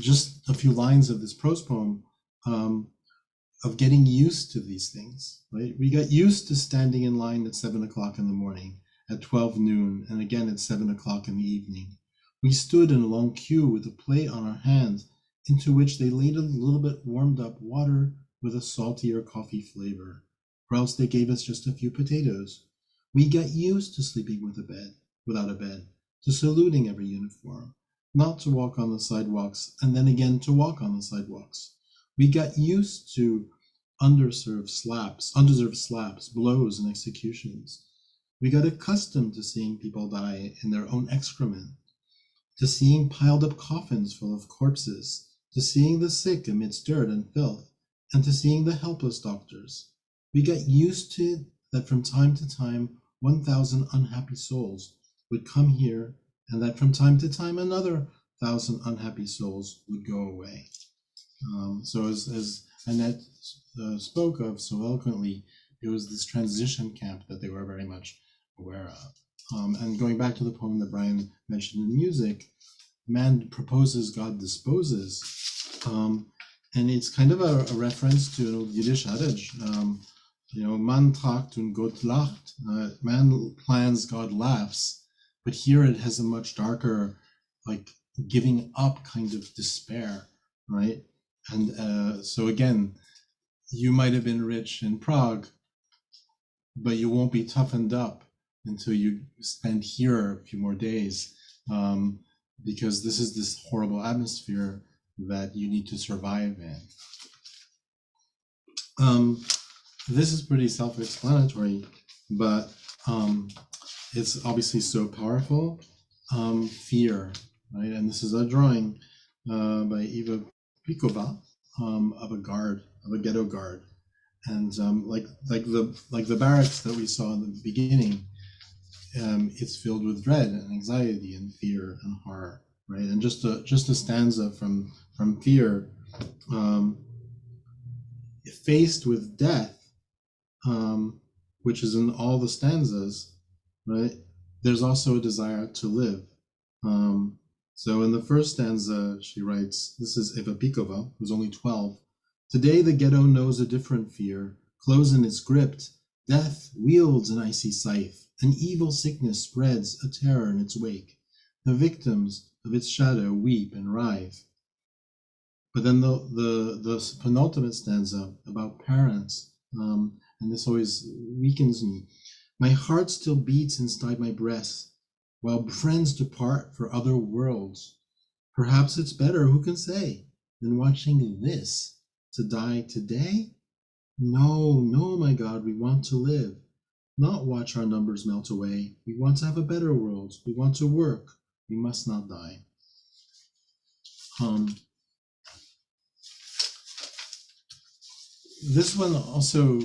just a few lines of this prose poem of getting used to these things, right? We got used to standing in line at 7 o'clock in the morning, at 12 noon, and again at 7 o'clock in the evening. We stood in a long queue with a plate on our hand, into which they laid a little bit warmed up water with a saltier coffee flavor, or else they gave us just a few potatoes. We got used to sleeping without a bed, to saluting every uniform, not to walk on the sidewalks, and then again to walk on the sidewalks. We got used to undeserved slaps, blows, and executions. We got accustomed to seeing people die in their own excrement, to seeing piled up coffins full of corpses, to seeing the sick amidst dirt and filth, and to seeing the helpless doctors. We got used to that from time to time 1,000 unhappy souls would come here, and that from time to time another 1,000 unhappy souls would go away. So as Annette spoke of so eloquently, it was this transition camp that they were very much aware of. And going back to the poem that Brian mentioned in music, man proposes, God disposes. And it's kind of a reference to an old Yiddish adage, man tragt und Gott lacht, man plans, God laughs. But here it has a much darker, like giving up kind of despair, right? And so again, you might have been rich in Prague, but you won't be toughened up until you spend here a few more days, because this is this horrible atmosphere that you need to survive in. This is pretty self-explanatory, but it's obviously so powerful. Fear, right? And this is a drawing by Eva Pikova of a ghetto guard, and like the barracks that we saw in the beginning. It's filled with dread and anxiety and fear and horror, right? And just a stanza from Fear, faced with death, which is in all the stanzas, right? There's also a desire to live. So in the first stanza, she writes, this is Eva Pikova, who's only 12. Today the ghetto knows a different fear. Close in its gripped, death wields an icy scythe. An evil sickness spreads a terror in its wake. The victims of its shadow weep and writhe. But then the penultimate stanza about parents, and this always weakens me. My heart still beats inside my breast, while friends depart for other worlds. Perhaps it's better, who can say, than watching this to die today? No, my God, we want to live. Not watch our numbers melt away. We want to have a better world. We want to work. We must not die. this one also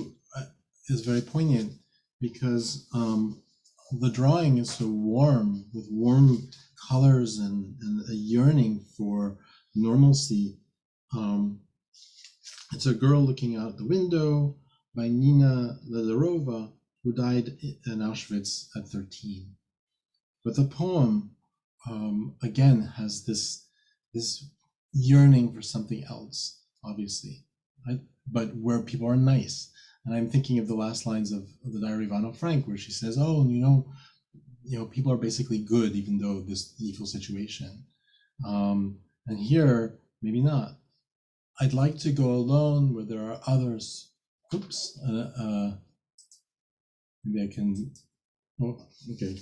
is very poignant because the drawing is so warm, with warm colors and a yearning for normalcy. It's a girl looking out the window by Nina Lederova, who died in Auschwitz at 13. But the poem, again, has this yearning for something else, obviously, right? But where people are nice. And I'm thinking of the last lines of the Diary of Anne Frank, where she says, "Oh, you know, people are basically good, even though this evil situation." And here, maybe not. I'd like to go alone where there are others. Oops. Maybe I can. Oh, okay.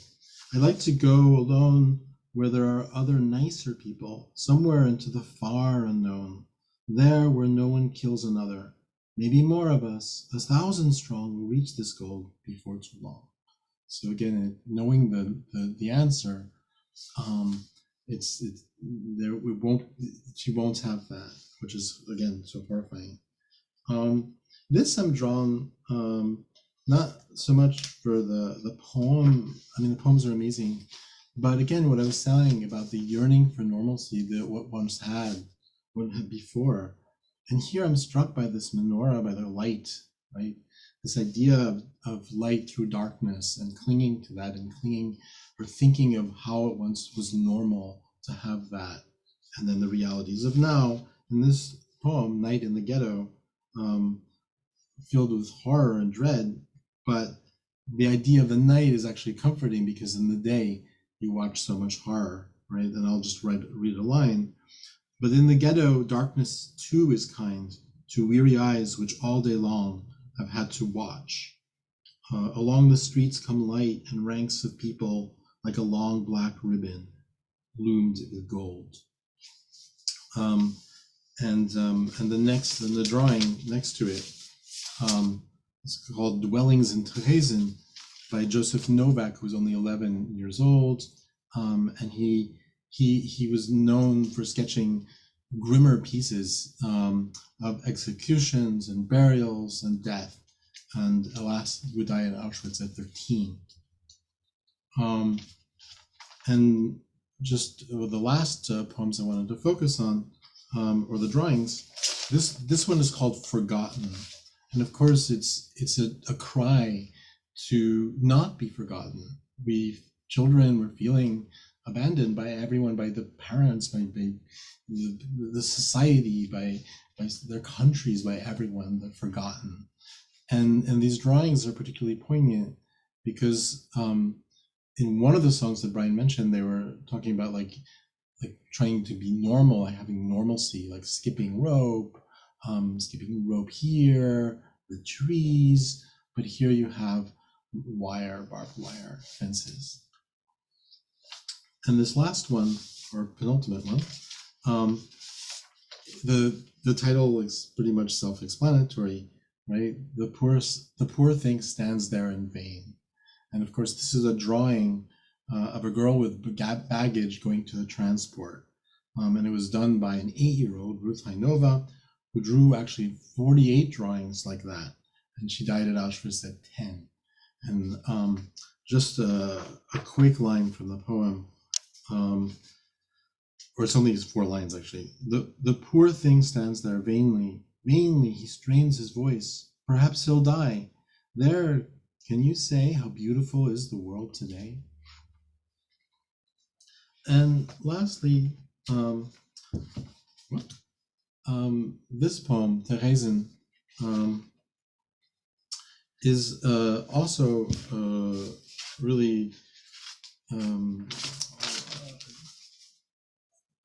I'd like to go alone where there are other nicer people, somewhere into the far unknown, there where no one kills another. Maybe more of us, 1,000 strong, will reach this goal before too long. So again, knowing the answer, it's there. She won't have that, which is again so horrifying. This I'm drawn not so much for the poem. I mean, the poems are amazing, but again, what I was saying about the yearning for normalcy that what once had, what had before. And here I'm struck by this menorah, by the light, right? This idea of light through darkness and clinging to that and clinging or thinking of how it once was normal to have that. And then the realities of now. In this poem, Night in the Ghetto, filled with horror and dread, but the idea of the night is actually comforting because in the day you watch so much horror, right? And I'll just read a line. But in the ghetto, darkness too is kind to weary eyes which all day long have had to watch. Along the streets come light and ranks of people like a long black ribbon loomed with gold. And the drawing next to it, it's called Dwellings in Terezin by Joseph Novak, who's only 11 years old, and he was known for sketching grimmer pieces of executions and burials and death, and alas, he would die at Auschwitz at 13. And just the last poems I wanted to focus on, or the drawings, this one is called Forgotten. And of course, it's a cry to not be forgotten. Children were feeling abandoned by everyone, by the parents, by the society, by their countries, by everyone. They're forgotten. And these drawings are particularly poignant because in one of the songs that Brian mentioned, they were talking about like trying to be normal, like having normalcy, like skipping rope here, the trees, but here you have barbed wire fences. And this last one, or penultimate one, the title is pretty much self-explanatory, right? The poor thing stands there in vain. And of course, this is a drawing of a girl with baggage going to the transport. And it was done by an 8-year-old, Ruth Heinova, who drew actually 48 drawings like that. And she died at Auschwitz at 10. And just a quick line from the poem, or it's only 4 lines actually. The poor thing stands there vainly he strains his voice. Perhaps he'll die. There, can you say how beautiful is the world today? And lastly, this poem, Terezin, is also really,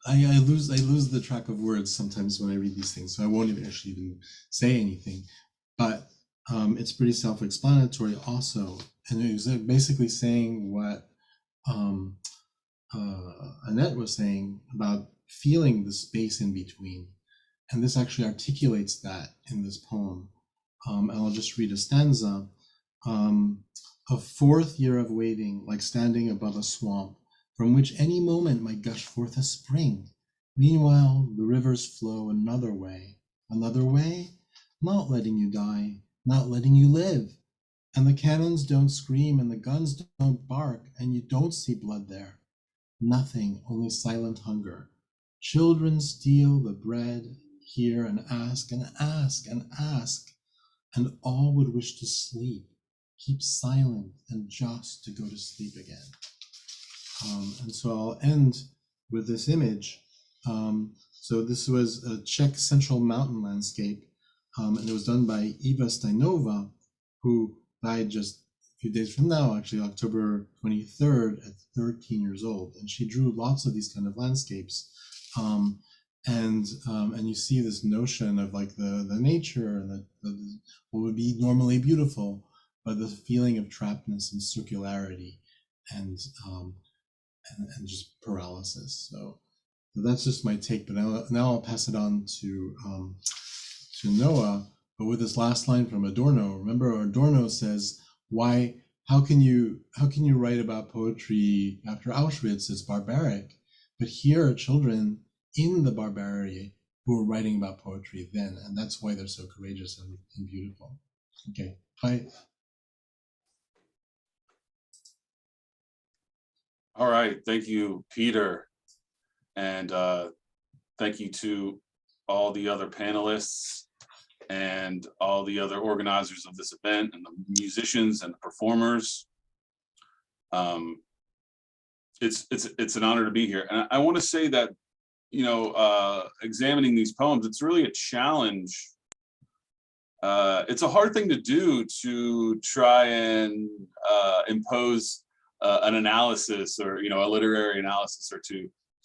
I lose the track of words sometimes when I read these things, so I won't actually even say anything, but it's pretty self-explanatory also, and it was basically saying what Annette was saying about feeling the space in between. And this actually articulates that in this poem. And I'll just read a stanza. A 4th year of waiting, like standing above a swamp, from which any moment might gush forth a spring. Meanwhile, the rivers flow another way. Another way? not letting you die, not letting you live. And the cannons don't scream and the guns don't bark, and you don't see blood there. Nothing, only silent hunger. Children steal the bread here and ask and ask and ask, and all would wish to sleep, keep silent, and just to go to sleep again. And so I'll end with this image. So this was a Czech central mountain landscape, and it was done by Eva Steinova, who died just a few days from now, actually October 23rd at 13 years old. And she drew lots of these kind of landscapes. And you see this notion of like the nature and what would be normally beautiful, but the feeling of trappedness and circularity and just paralysis. So that's just my take. But now I'll pass it on to Noah. But with this last line from Adorno, remember Adorno says, how can you write about poetry after Auschwitz? It's barbaric. But here are children in the barbarity who are writing about poetry then, and that's why they're so courageous and beautiful. Okay, hi. All right, thank you, Peter. And thank you to all the other panelists and all the other organizers of this event and the musicians and the performers. It's an honor to be here. And I want to say that, examining these poems, it's really a challenge. It's a hard thing to do, to try and impose an analysis or, a literary analysis, or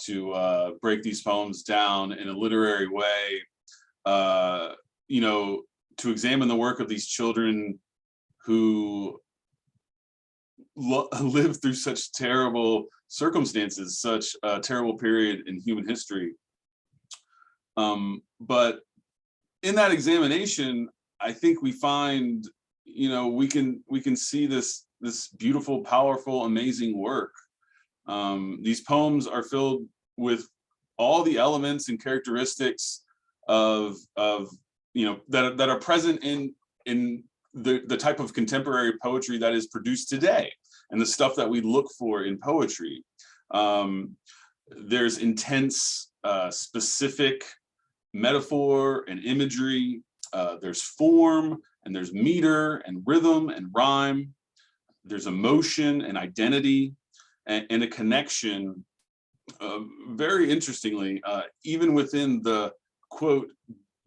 to break these poems down in a literary way, to examine the work of these children who lived through such terrible circumstances, such a terrible period in human history. But in that examination, I think we find, we can see this beautiful, powerful, amazing work. These poems are filled with all the elements and characteristics of that are present in the type of contemporary poetry that is produced today, and the stuff that we look for in poetry. There's intense, specific metaphor and imagery. There's form, and there's meter and rhythm and rhyme. There's emotion and identity, and a connection. Very interestingly, even within the, quote,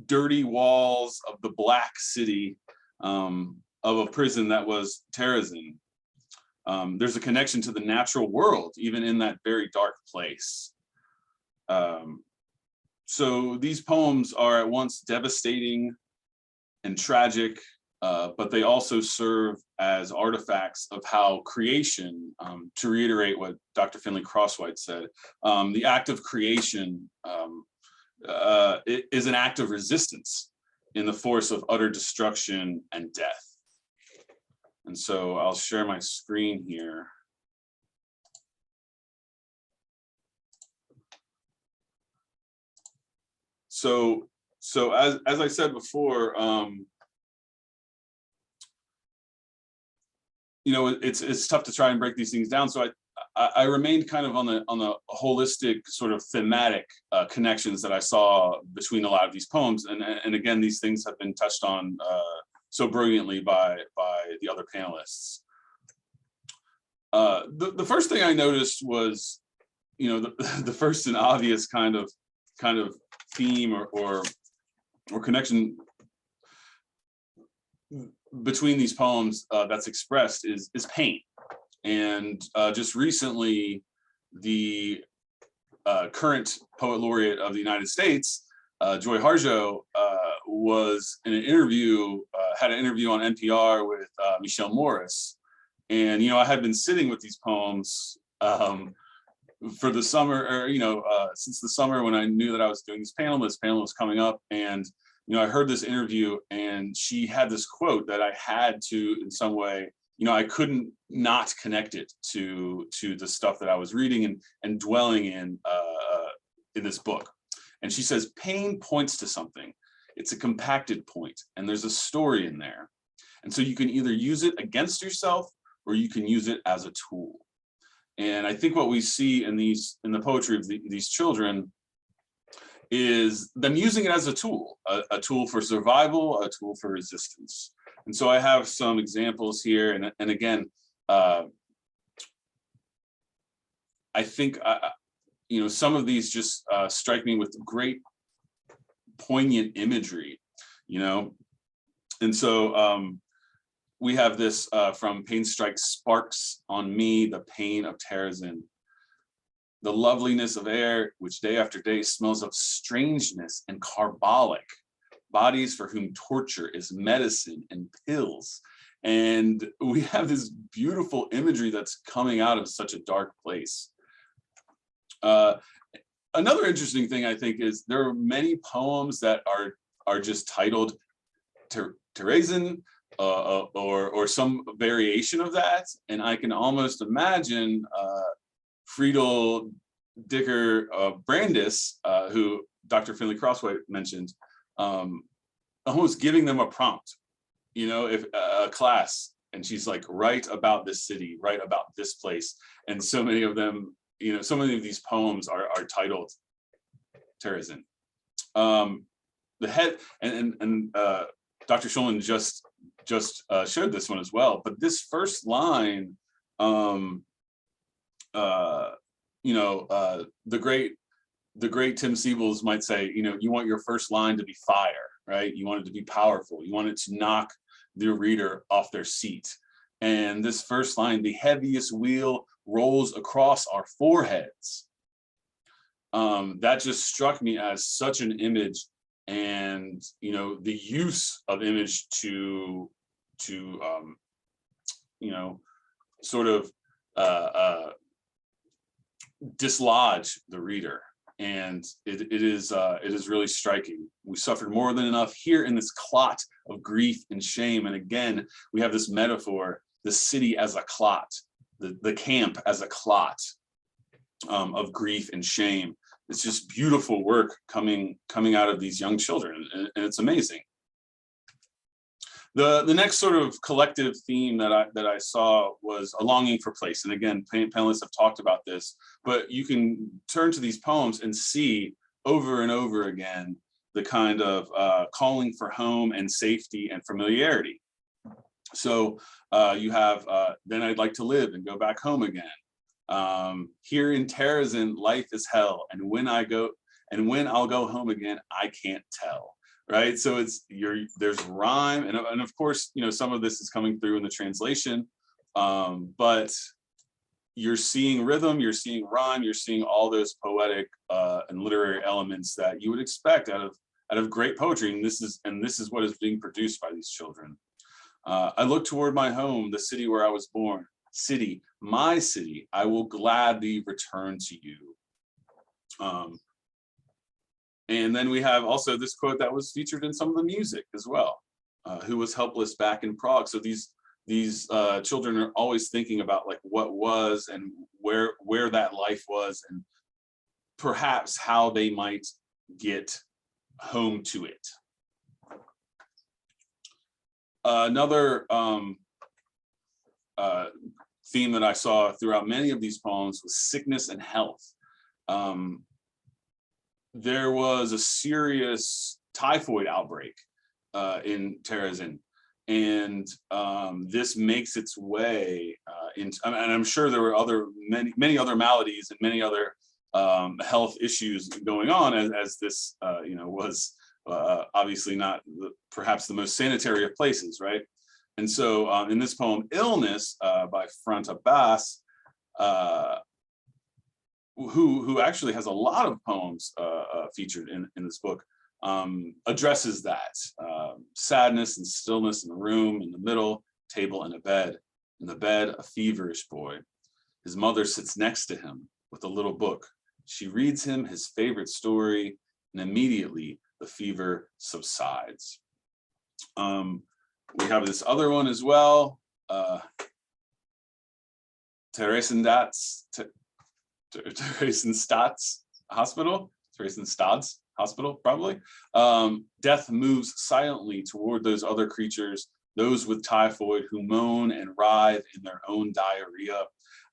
dirty walls of the Black City, of a prison that was Terezin, there's a connection to the natural world, even in that very dark place. So these poems are at once devastating and tragic, but they also serve as artifacts of how creation, to reiterate what Dr. Finley-Croswhite said, the act of creation it is an act of resistance in the force of utter destruction and death. And so I'll share my screen here. So as I said before, it's tough to try and break these things down. So I remained kind of on the holistic sort of thematic connections that I saw between a lot of these poems, and again, these things have been touched on so brilliantly by the other panelists. The first thing I noticed was, the first and obvious kind of theme or connection between these poems that's expressed is pain. And just recently, the current poet laureate of the United States, Joy Harjo, was in an interview, had an interview on NPR with Michelle Morris. And, I had been sitting with these poems for the summer, or, since the summer, when I knew that I was doing this panel was coming up. And, I heard this interview, and she had this quote that I had to, in some way, I couldn't not connect it to the stuff that I was reading and dwelling in this book. And she says, pain points to something. It's a compacted point, and there's a story in there. And so you can either use it against yourself or you can use it as a tool. And I think what we see in the poetry of these children is them using it as a tool for survival, a tool for resistance. And so I have some examples here, and again, I think you know, some of these just strike me with great poignant imagery, you know. And so we have this from Pain Strikes Sparks on Me, the Pain of Terezin. The loveliness of air, which day after day smells of strangeness and carbolic, bodies for whom torture is medicine and pills. And we have this beautiful imagery that's coming out of such a dark place. Another interesting thing I think is there are many poems that are just titled Terezin or some variation of that, and I can almost imagine Friedel Dicker Brandis, who Dr. Finley-Croswhite mentioned, almost giving them a prompt, you know, if a class, and she's like, write about this city, write about this place, and so many of them, you know, so many of these poems are titled Terezin. The head and Dr. Schulman just showed this one as well, but this first line, you know, the great Tim Siebels might say, you know, you want your first line to be fire, right? You want it to be powerful. You want it to knock the reader off their seat. And this first line, the heaviest wheel rolls across our foreheads. That just struck me as such an image, and you know, the use of image to you know, sort of dislodge the reader, and it is really striking. We suffered more than enough here in this clot of grief and shame, and again we have this metaphor: the city as a clot, the camp as a clot of grief and shame. It's just beautiful work coming out of these young children, and it's amazing. The next sort of collective theme that I saw was a longing for place. And again, panelists have talked about this, but you can turn to these poems and see over and over again the kind of calling for home and safety and familiarity. So you have, then I'd like to live and go back home again. Here in Terezin, life is hell, and when I'll go home again, I can't tell. Right, so there's rhyme, and of course, you know, some of this is coming through in the translation, but you're seeing rhythm, you're seeing rhyme, you're seeing all those poetic and literary elements that you would expect out of great poetry, and this is what is being produced by these children. I look toward my home, the city where I was born. City, my city, I will gladly return to you. And then we have also this quote that was featured in some of the music as well. Who was helpless back in Prague? So these children are always thinking about like what was and where that life was, and perhaps how they might get home to it. Another theme that I saw throughout many of these poems was sickness and health. There was a serious typhoid outbreak in Terezin, and this makes its way into, and I'm sure there were many other maladies and many other health issues going on as this you know, was obviously not perhaps the most sanitary of places, right? And so in this poem, Illness by Front Abbas, who actually has a lot of poems featured in this book, addresses that sadness and stillness in the room, in the middle, table and a bed. In the bed, a feverish boy. His mother sits next to him with a little book. She reads him his favorite story, and immediately the fever subsides. We have this other one as well, Terezin Hospital, Terezin hospital, probably. Death moves silently toward those other creatures, those with typhoid who moan and writhe in their own diarrhea.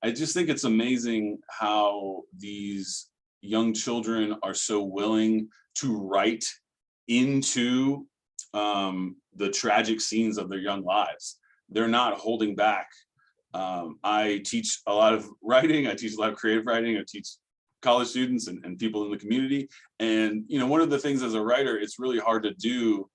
I just think it's amazing how these young children are so willing to write into the tragic scenes of their young lives. They're not holding back. I teach a lot of writing. I teach a lot of creative writing. I teach college students and people in the community. And, you know, one of the things as a writer, it's really hard to do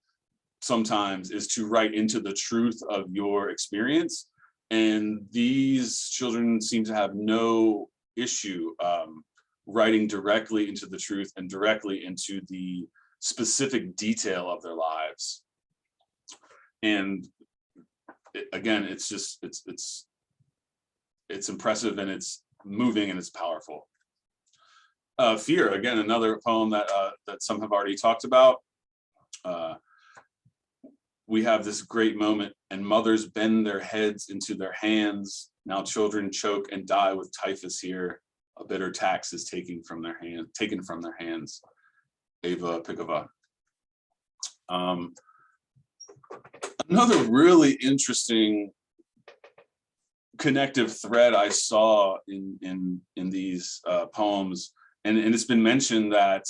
sometimes is to write into the truth of your experience. And these children seem to have no issue writing directly into the truth and directly into the specific detail of their lives. And again, it's just, it's impressive, and it's moving, and it's powerful. Fear, again, another poem that that some have already talked about. We have this great moment, and mothers bend their heads into their hands. Now children choke and die with typhus here. A bitter tax is taken from their hands. Eva Pikova. Another really interesting connective thread I saw in these poems, and it's been mentioned that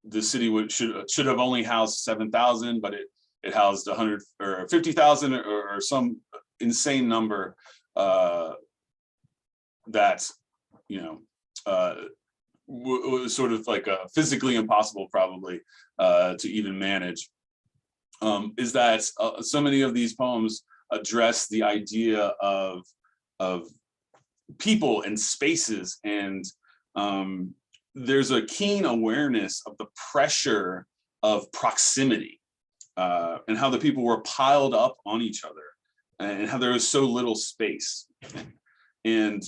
the city should have only housed 7,000, but it housed 100 or 50,000 or some insane number that, you know, was sort of like physically impossible probably to even manage. Is that so many of these poems address the idea of people and spaces, and there's a keen awareness of the pressure of proximity and how the people were piled up on each other and how there was so little space. And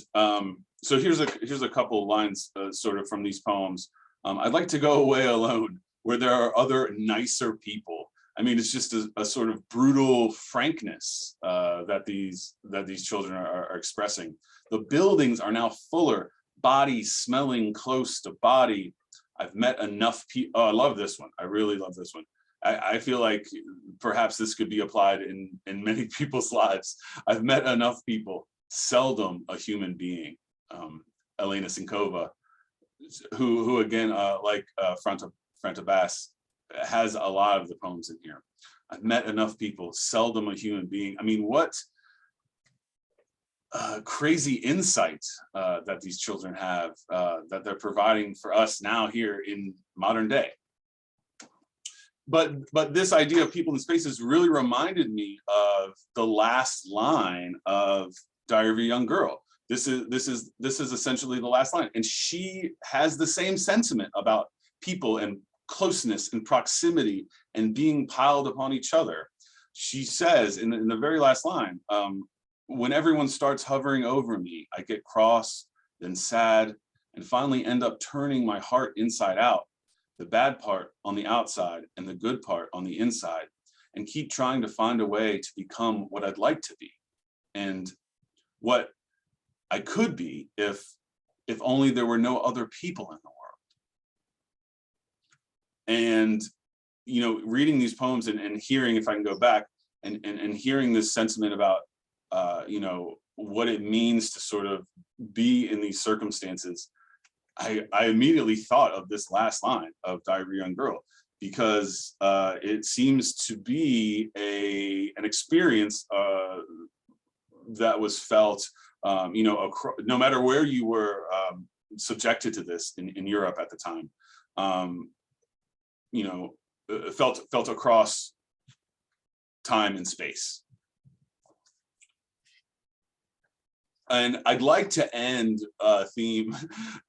so here's a couple of lines sort of from these poems. I'd like to go away alone where there are other nicer people. I mean, it's just a sort of brutal frankness that these children are expressing. The buildings are now fuller, body smelling close to body. I've met enough people. Oh, I love this one. I really love this one. I feel like perhaps this could be applied in many people's lives. I've met enough people, seldom a human being. Elena Sinkova, who again, like Franta Bass, has a lot of the poems in here. I've met enough people, seldom a human being. I mean, what crazy insight that these children have that they're providing for us now here in modern day. But this idea of people and spaces really reminded me of the last line of Diary of a Young Girl. This is essentially the last line, and she has the same sentiment about people and closeness and proximity and being piled upon each other. She says in the very last line, when everyone starts hovering over me, I get cross, then sad, and finally end up turning my heart inside out, the bad part on the outside and the good part on the inside, and keep trying to find a way to become what I'd like to be and what I could be if only there were no other people in the world. And, you know, reading these poems and hearing, if I can go back and hearing this sentiment about, you know, what it means to sort of be in these circumstances, I immediately thought of this last line of Diary of a Young Girl, because it seems to be an experience that was felt, you know, no matter where you were subjected to this in Europe at the time, you know, felt across time and space. And I'd like to end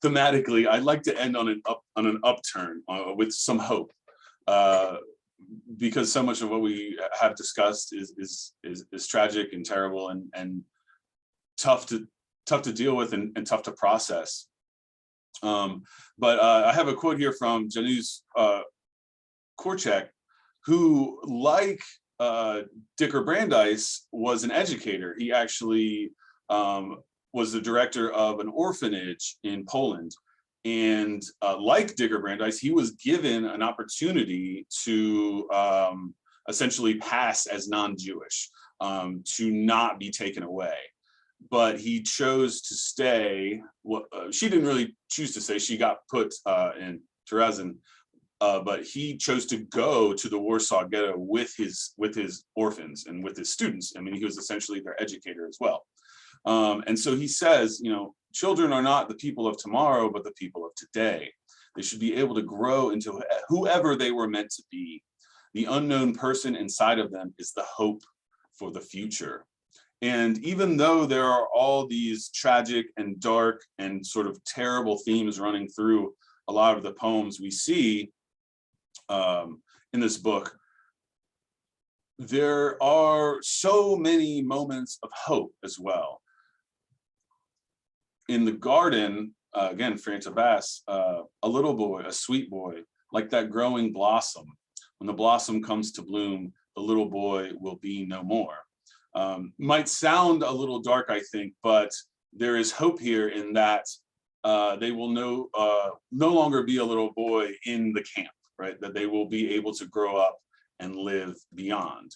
thematically. I'd like to end on an upturn with some hope, because so much of what we have discussed is tragic and terrible and tough to deal with and tough to process. But I have a quote here from Janusz Korczak, who, like Dicker Brandeis, was an educator. He actually was the director of an orphanage in Poland, And like Digger Brandeis, he was given an opportunity to essentially pass as non-Jewish, to not be taken away. But he chose to stay. Well, she didn't really choose to stay. She got put in Terezin, but he chose to go to the Warsaw Ghetto with his orphans and with his students. I mean, he was essentially their educator as well. And so he says, you know, children are not the people of tomorrow, but the people of today. They should be able to grow into whoever they were meant to be. The unknown person inside of them is the hope for the future. And even though there are all these tragic and dark and sort of terrible themes running through a lot of the poems we see in this book, there are so many moments of hope as well. In the garden, again, Franta Bass, a little boy, a sweet boy, like that growing blossom. When the blossom comes to bloom, the little boy will be no more. Might sound a little dark, I think, but there is hope here in that they will no longer be a little boy in the camp, right? That they will be able to grow up and live beyond.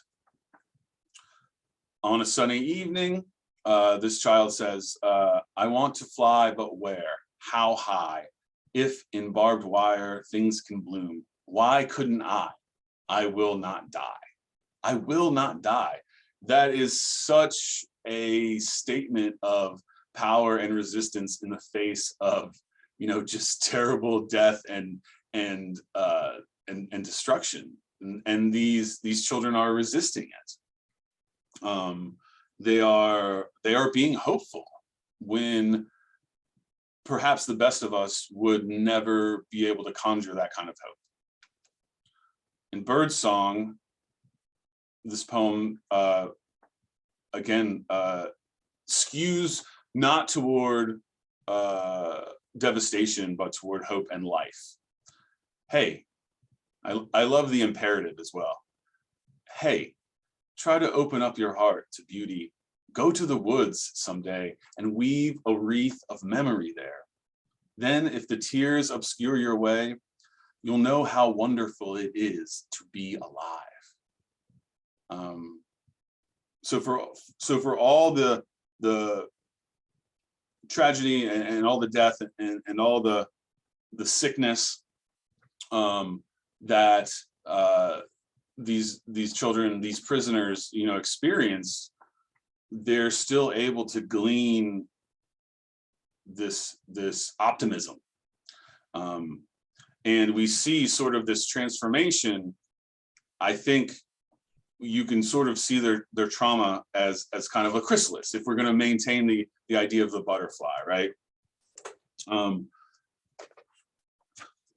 On a sunny evening, this child says, I want to fly, but where? How high? If in barbed wire things can bloom, why couldn't I? I will not die. I will not die. That is such a statement of power and resistance in the face of, you know, just terrible death and destruction. And these children are resisting it. They are being hopeful when perhaps the best of us would never be able to conjure that kind of hope. In Birdsong, this poem again skews not toward devastation, but toward hope and life. Hey, I love the imperative as well. Hey, try to open up your heart to beauty. Go to the woods someday and weave a wreath of memory there. Then if the tears obscure your way, you'll know how wonderful it is to be alive. So for all the tragedy and all the death and all the sickness that these children, these prisoners, you know, experience, they're still able to glean this optimism. And we see sort of this transformation. I think you can sort of see their trauma as kind of a chrysalis, if we're going to maintain the idea of the butterfly, right?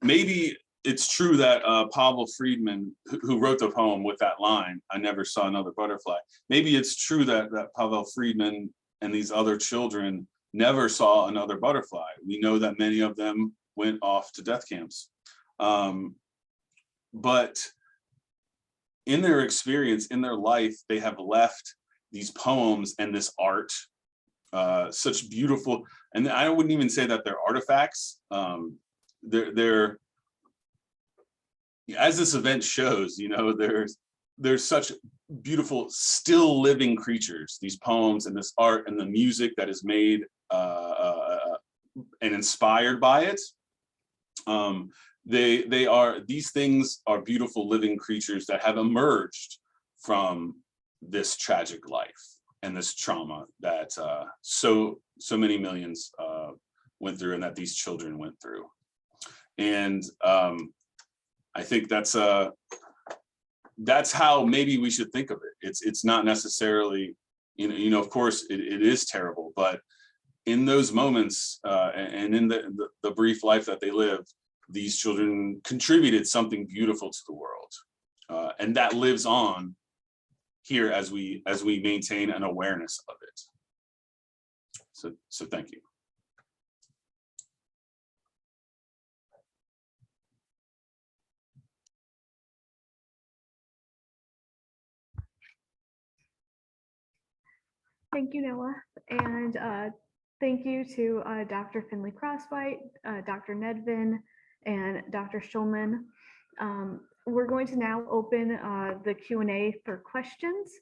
Maybe it's true that Pavel Friedman, who wrote the poem with that line, I never saw another butterfly. Maybe it's true that Pavel Friedman and these other children never saw another butterfly. We know that many of them went off to death camps. But in their experience, in their life, they have left these poems and this art, such beautiful, and I wouldn't even say that they're artifacts. They're as this event shows, you know, there's such beautiful, still living creatures, these poems and this art and the music that is made and inspired by it. These things are beautiful living creatures that have emerged from this tragic life and this trauma that so many millions went through and that these children went through. And I think that's how maybe we should think of it. It's not necessarily, you know, of course it is terrible, but in those moments and in the brief life that they lived, these children contributed something beautiful to the world, and that lives on here as we maintain an awareness of it. So thank you. Thank you, Noah. And Thank you to Dr. Finley-Croswhite, Dr. Nedvin, and Dr. Schulman. We're going to now open the Q&A for questions.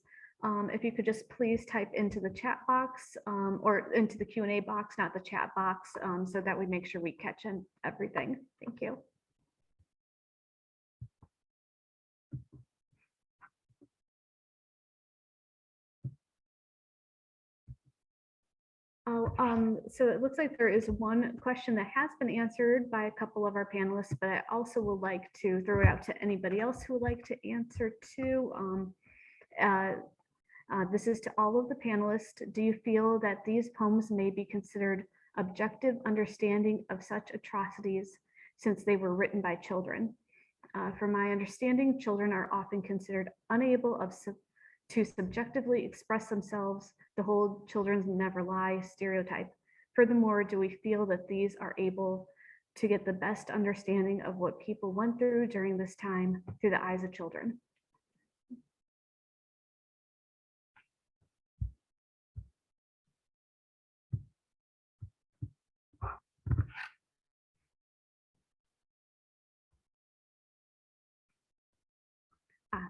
If you could just please type into the chat box or into the Q&A box, not the chat box, so that we make sure we catch everything. Thank you. So it looks like there is one question that has been answered by a couple of our panelists, but I also would like to throw it out to anybody else who would like to answer too. This is to all of the panelists. Do you feel that these poems may be considered objective understanding of such atrocities since they were written by children? From my understanding, children are often considered unable to subjectively express themselves, the whole children never lie stereotype. Furthermore, do we feel that these are able to get the best understanding of what people went through during this time through the eyes of children?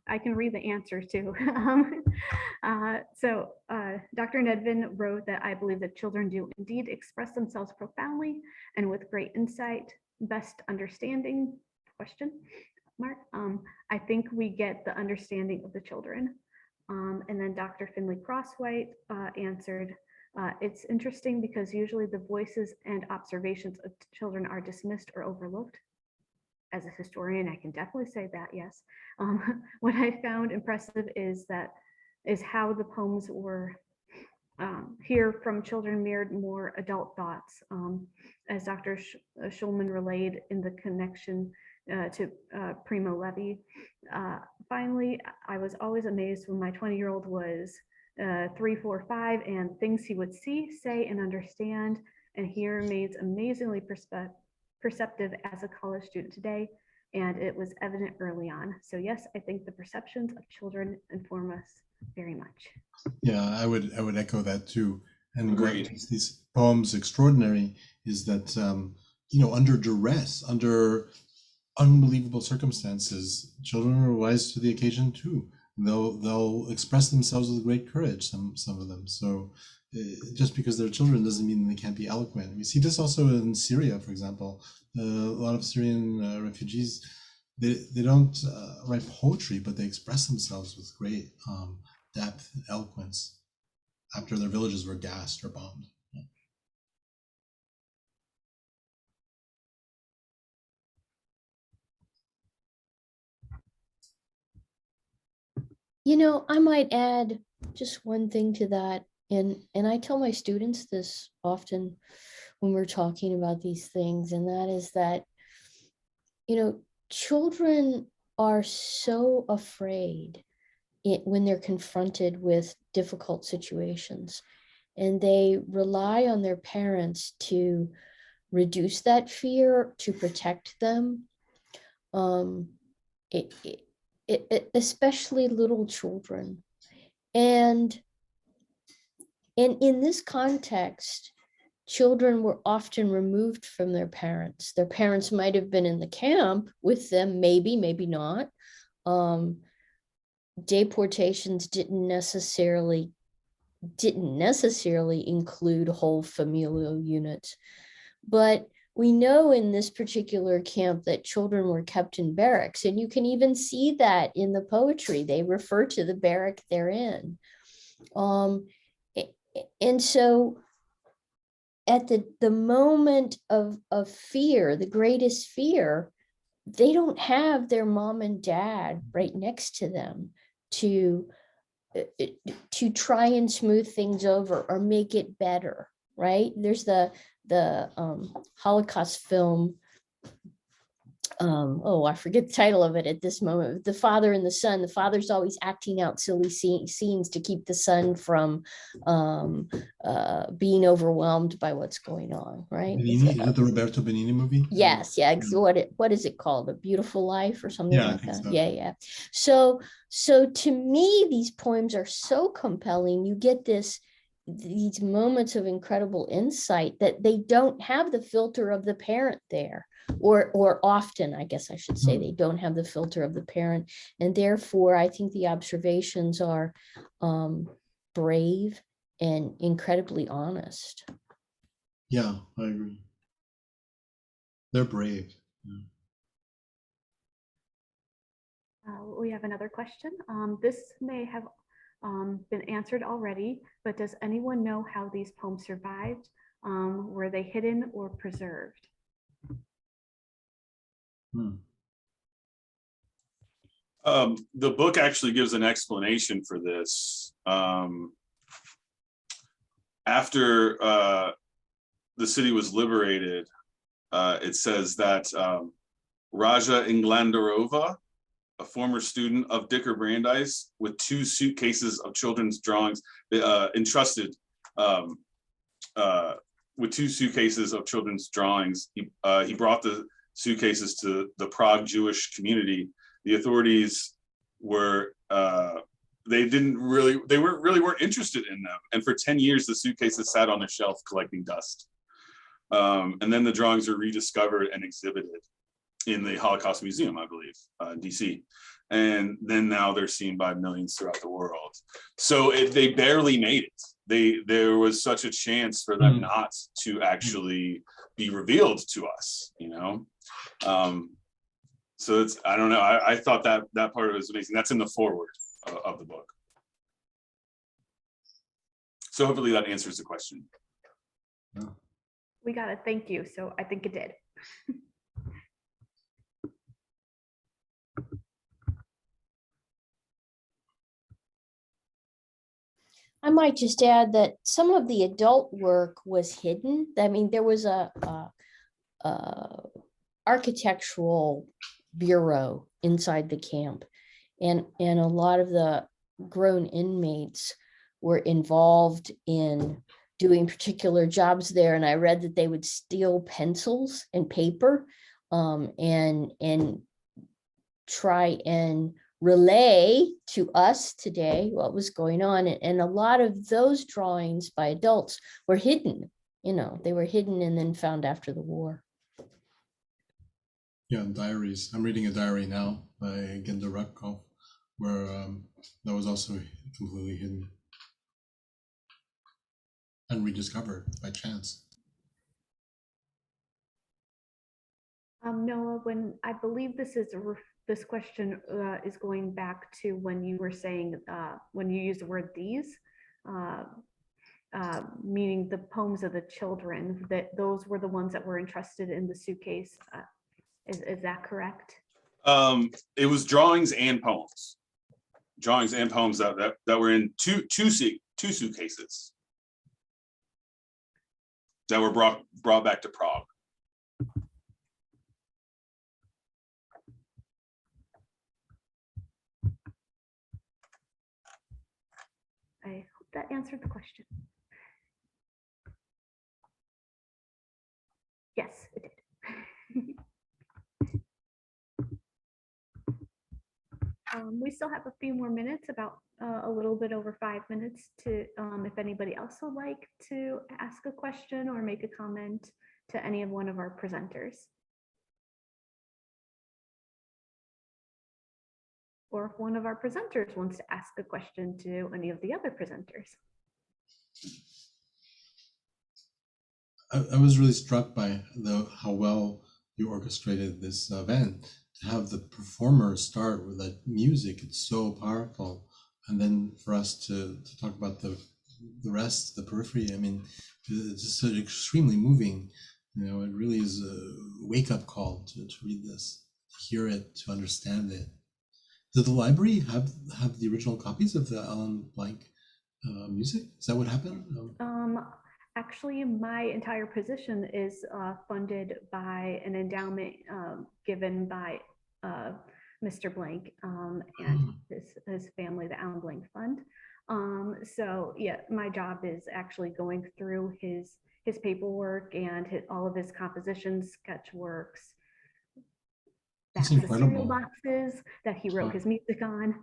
I can read the answers too. Dr. Nedvin wrote that I believe that children do indeed express themselves profoundly and with great insight, best understanding, question mark. I think we get the understanding of the children. And then Dr. Finley-Croswhite answered, it's interesting because usually the voices and observations of children are dismissed or overlooked. As a historian, I can definitely say that, yes. What I found impressive is how the poems were here from children mirrored more adult thoughts, as Dr. Schulman relayed in the connection to Primo Levi. Finally, I was always amazed when my 20-year-old was 3, 4, 5, and things he would see, say, and understand and hear remains amazingly perceptive as a college student today, and it was evident early on. So yes, I think the perceptions of children inform us very much. Yeah, I would echo that too. And what Agreed. makes these poems extraordinary is that under duress, under unbelievable circumstances, children are wise to the occasion too. They'll express themselves with great courage. Some of them. So just because they're children doesn't mean they can't be eloquent. We see this also in Syria, for example. A lot of Syrian refugees, they don't write poetry, but they express themselves with great depth and eloquence after their villages were gassed or bombed. I might add just one thing to that. And I tell my students this often when we're talking about these things, and that is that, children are so afraid when they're confronted with difficult situations, and they rely on their parents to reduce that fear, to protect them. Especially little children. And in this context, children were often removed from their parents. Their parents might have been in the camp with them, maybe not. Deportations didn't necessarily include whole familial units. But we know in this particular camp that children were kept in barracks, and you can even see that in the poetry. They refer to the barrack they're in. And so at the moment of fear, the greatest fear, they don't have their mom and dad right next to them to try and smooth things over or make it better, right? There's the Holocaust film. I forget the title of it at this moment. The father and the son. The father's always acting out silly scenes to keep the son from being overwhelmed by what's going on, right? Benigni, is that the Roberto Benigni movie? Yes, yeah. What is it called? A Beautiful Life or something like that? So. So to me, these poems are so compelling. You get this these moments of incredible insight that they don't have the filter of the parent there, or often, I guess I should say, they don't have the filter of the parent. And therefore, I think the observations are brave and incredibly honest. Yeah, I agree. They're brave. Yeah. We have another question. This may have been answered already, but does anyone know how these poems survived? Were they hidden or preserved? The book actually gives an explanation for this. After the city was liberated, it says that Raja Inglandarova, a former student of Dicker Brandeis, with 2 suitcases of children's drawings, entrusted with 2 suitcases of children's drawings. He brought the suitcases to the Prague Jewish community. The authorities were they weren't interested in them, and for 10 years the suitcases sat on a shelf collecting dust. And then the drawings were rediscovered and exhibited in the Holocaust Museum, I believe, in DC. And then now they're seen by millions throughout the world. So they barely made it. There was such a chance for them not to actually be revealed to us, you know? So it's, I don't know, I thought that part was amazing. That's in the foreword of the book. So hopefully that answers the question. We got a thank you, so I think it did. I might just add that some of the adult work was hidden. I mean, there was a architectural bureau inside the camp, and a lot of the grown inmates were involved in doing particular jobs there. And I read that they would steal pencils and paper and try and relay to us today what was going on. And a lot of those drawings by adults were hidden, you know, they were hidden and then found after the war. Yeah, diaries. I'm reading a diary now by Genda Rutkoff, where that was also completely hidden and rediscovered by chance. Noah, when I believe this question is going back to when you were saying, when you use the word these, meaning the poems of the children, that those were the ones that were entrusted in the suitcase. Is that correct? It was drawings and poems. Drawings and poems that were in two suitcases that were brought back to Prague. I hope that answered the question. Yes, it did. We still have a few more minutes, about a little bit over 5 minutes, to if anybody else would like to ask a question or make a comment to any of one of our presenters. Or if one of our presenters wants to ask a question to any of the other presenters. I was really struck by how well you orchestrated this event. To have the performer start with that music, it's so powerful, and then for us to talk about the rest, the periphery. I mean, it's just so extremely moving. You know, it really is a wake-up call to read this, to hear it, to understand it. Did the library have the original copies of the Allan Blank music? Is that what happened? Actually, my entire position is funded by an endowment given by Mr. Blank and his family, the Allan Blank Fund. So yeah, my job is actually going through his paperwork and all of his compositions, sketch works, That's back of the cereal incredible. boxes that he wrote his music on.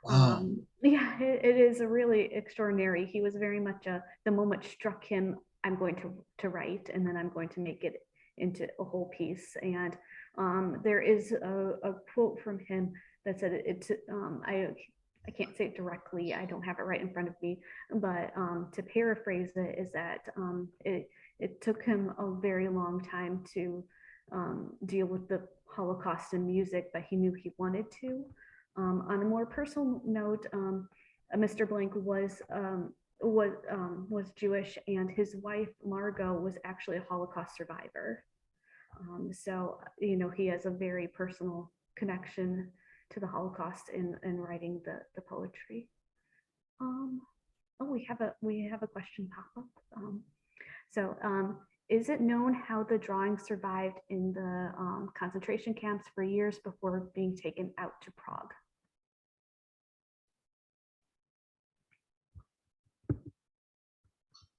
Wow. Yeah, it is really extraordinary. He was very much the moment struck him, I'm going to write, and then I'm going to make it into a whole piece. And there is a quote from him that said I can't say it directly, I don't have it right in front of me, but to paraphrase it is that it took him a very long time to deal with the Holocaust in music, but he knew he wanted to. On a more personal note, Mr. Blank was Jewish, and his wife Margot was actually a Holocaust survivor. So he has a very personal connection to the Holocaust in writing the poetry. Oh, we have a question pop up. Is it known how the drawing survived in the concentration camps for years before being taken out to Prague?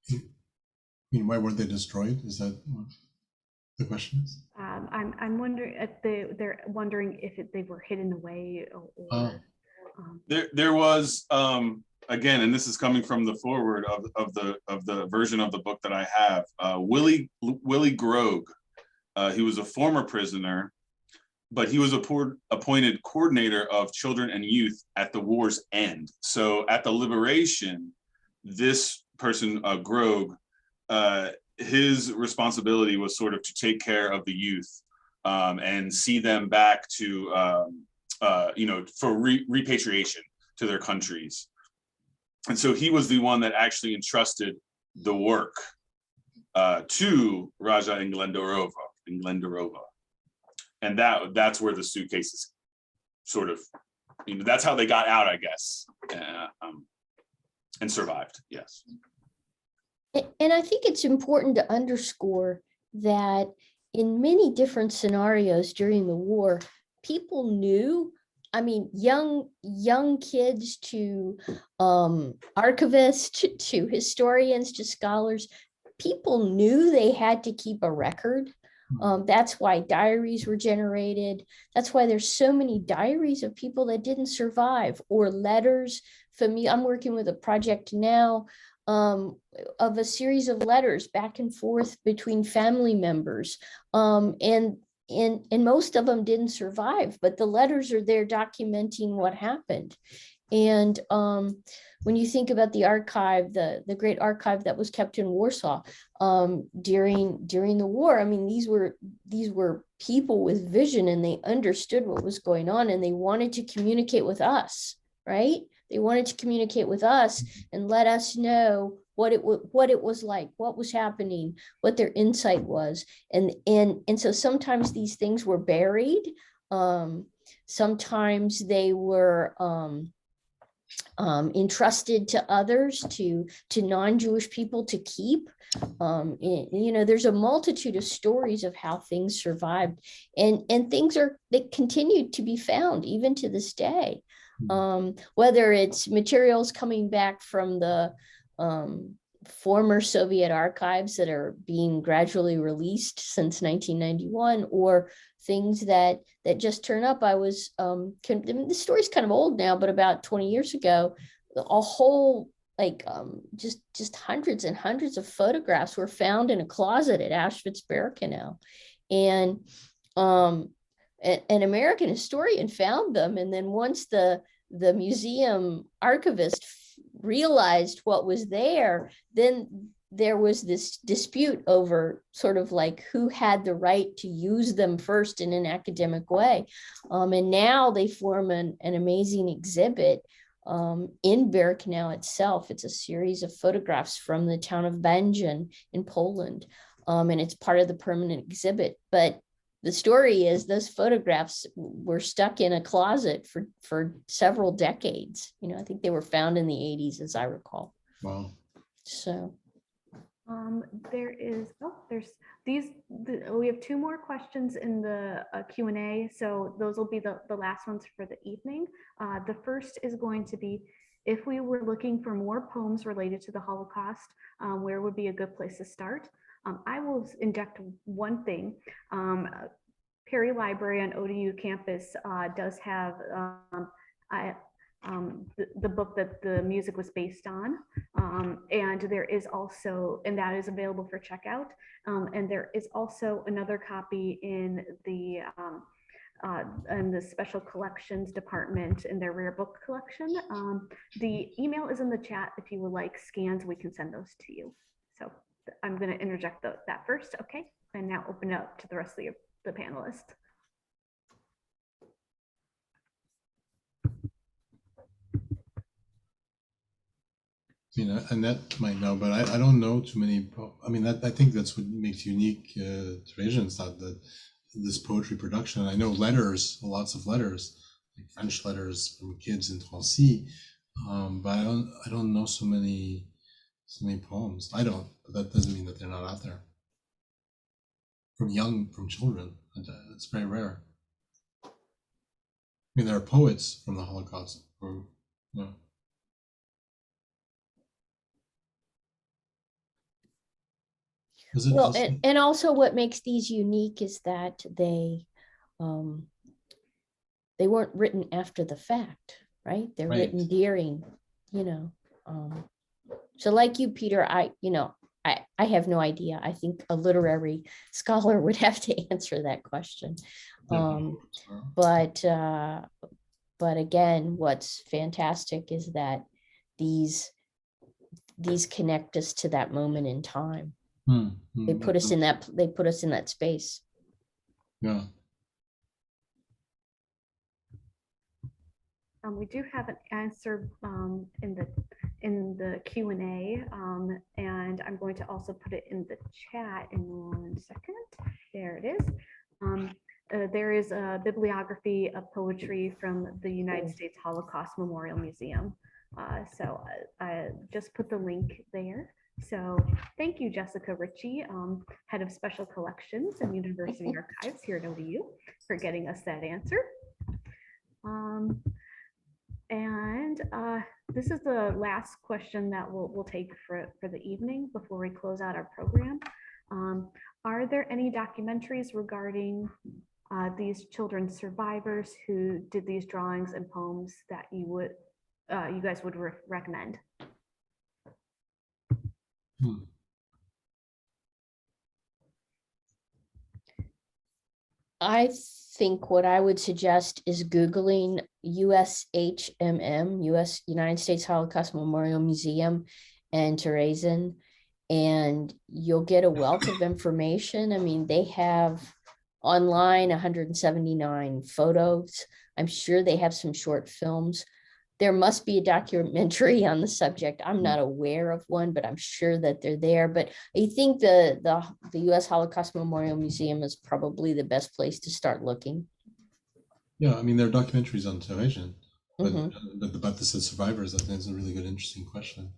I mean, why weren't they destroyed? Is that what the question is? I'm wondering if they're wondering if they were hidden away or There was again, and this is coming from the foreword of the version of the book that I have. Willie Grogue. He was a former prisoner, but he was appointed coordinator of children and youth at the war's end. So at the liberation, this person, Grogue, his responsibility was sort of to take care of the youth and see them back to, for repatriation to their countries. And so he was the one that actually entrusted the work to Raja Englendarova. And that's where the suitcases sort of, that's how they got out, I guess, and survived, yes. And I think it's important to underscore that in many different scenarios during the war, people knew, I mean, young kids to archivists, to historians, to scholars, people knew they had to keep a record. That's why diaries were generated. That's why there's so many diaries of people that didn't survive, or letters. For me, I'm working with a project now of a series of letters back and forth between family members. And most of them didn't survive, but the letters are there documenting what happened. And when you think about the archive, the great archive that was kept in Warsaw during the war, I mean, these were people with vision, and they understood what was going on, and they wanted to communicate with us, right? They wanted to communicate with us and let us know what it was like, what was happening, what their insight was. And so sometimes these things were buried. Sometimes they were entrusted to others, to non-Jewish people to keep. There's a multitude of stories of how things survived, and things that continued to be found even to this day. Whether it's materials coming back from the former Soviet archives that are being gradually released since 1991, or things that just turn up. I was, the story's kind of old now, but about 20 years ago, a whole, just hundreds and hundreds of photographs were found in a closet at Auschwitz-Birkenau. And an American historian found them. And then once the museum archivist realized what was there, then there was this dispute over sort of like who had the right to use them first in an academic way. And now they form an amazing exhibit in Birkenau itself. It's a series of photographs from the town of Będzin in Poland. And it's part of the permanent exhibit. But the story is those photographs were stuck in a closet for several decades. I think they were found in the 80s, as I recall. Wow. So we have two more questions in the Q&A, so those will be the last ones for the evening. The first is going to be, if we were looking for more poems related to the Holocaust, where would be a good place to start? I will inject one thing. Perry Library on ODU campus does have the book that the music was based on. And there is also, and that is available for checkout. And there is also another copy in the special collections department in their rare book collection. The email is in the chat. If you would like scans, we can send those to you. So I'm going to interject that first. Okay. And now open it up to the rest of the panelists. I mean, Annette might know, but I don't know too many. I mean, I think that's what makes unique Terezin, that this poetry production. I know letters, lots of letters, like French letters from kids in Trancy, but I don't know so many poems. I don't, but that doesn't mean that they're not out there. From children, it's very rare. I mean, there are poets from the Holocaust, or you know. Well, and also what makes these unique is that they weren't written after the fact, right? They're written during, you know. So like you, Peter, I have no idea. I think a literary scholar would have to answer that question. But again, what's fantastic is that these connect us to that moment in time. They put us in that space. Yeah. We do have an answer in the Q&A, and I'm going to also put it in the chat in 1 second. There it is. There is a bibliography of poetry from the United States Holocaust Memorial Museum. So I just put the link there. So thank you, Jessica Ritchie, Head of Special Collections and University Archives here at ODU, for getting us that answer. And this is the last question that we'll take for the evening before we close out our program. Are there any documentaries regarding these children survivors who did these drawings and poems that you guys would recommend? I think what I would suggest is Googling USHMM, United States Holocaust Memorial Museum, and Terezin, and you'll get a wealth of information. I mean, they have online 179 photos. I'm sure they have some short films. There must be a documentary on the subject. I'm not aware of one, but I'm sure that they're there. But I think the U.S. Holocaust Memorial Museum is probably the best place to start looking. Yeah, I mean, there are documentaries on Terezin, but about the survivors, I think is a really good, interesting question.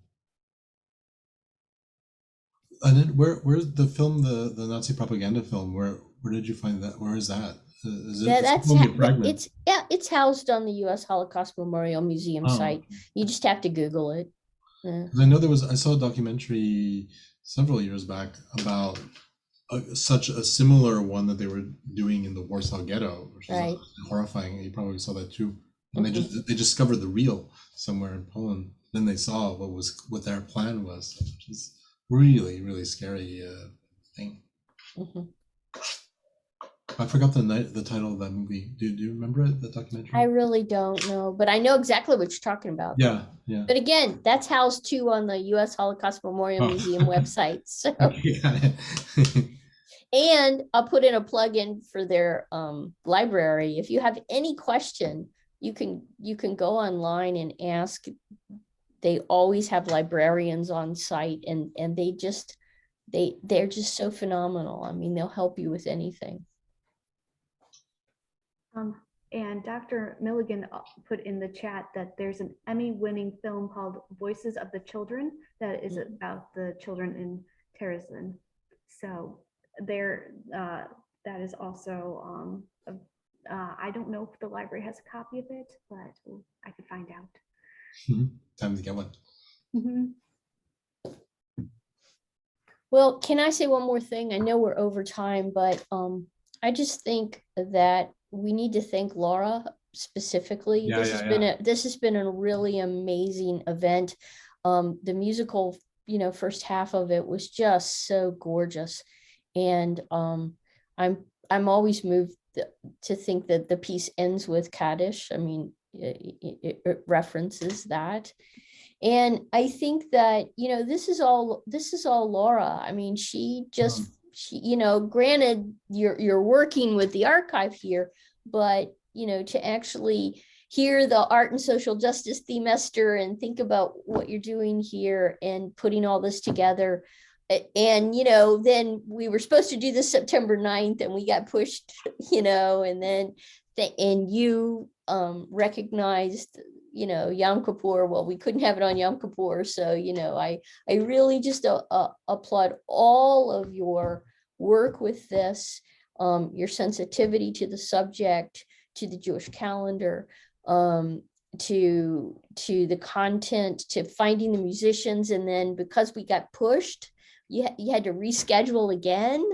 And then where's the film, the Nazi propaganda film? Where did you find that? Where is that? Is it, it's housed on the U.S. Holocaust Memorial Museum site. You just have to Google it. I know I saw a documentary several years back about such a similar one that they were doing in the Warsaw Ghetto, which is horrifying. You probably saw that too. And they discovered the real somewhere in Poland. Then they saw what their plan was, which is really, really scary thing. I forgot the title of that movie. Do you remember it, the documentary? I really don't know, but I know exactly what you're talking about. Yeah. But again, that's housed too on the U.S. Holocaust Memorial Museum website. So. And I'll put in a plug-in for their library. If you have any question, you can go online and ask. They always have librarians on site, and they're just so phenomenal. I mean, they'll help you with anything. And Dr. Milligan put in the chat that there's an Emmy-winning film called Voices of the Children that is about the children in Terezin. So there, that is also, I don't know if the library has a copy of it, but I could find out. Time to get one. Well, can I say one more thing? I know we're over time, but I just think that we need to thank Laura specifically. Yeah, This yeah, has been a really amazing event. The musical, first half of it was just so gorgeous. And I'm always moved to think that the piece ends with Kaddish. I mean, it references that. And I think that, this is all Laura. I mean, she, granted you're working with the archive here, but, to actually hear the art and social justice themester and think about what you're doing here and putting all this together. And, then we were supposed to do this September 9th and we got pushed, and then, and you recognized, Yom Kippur. Well, we couldn't have it on Yom Kippur. So, I really just applaud all of your work with this, your sensitivity to the subject, to the Jewish calendar, to the content, to finding the musicians. And then because we got pushed, you had to reschedule again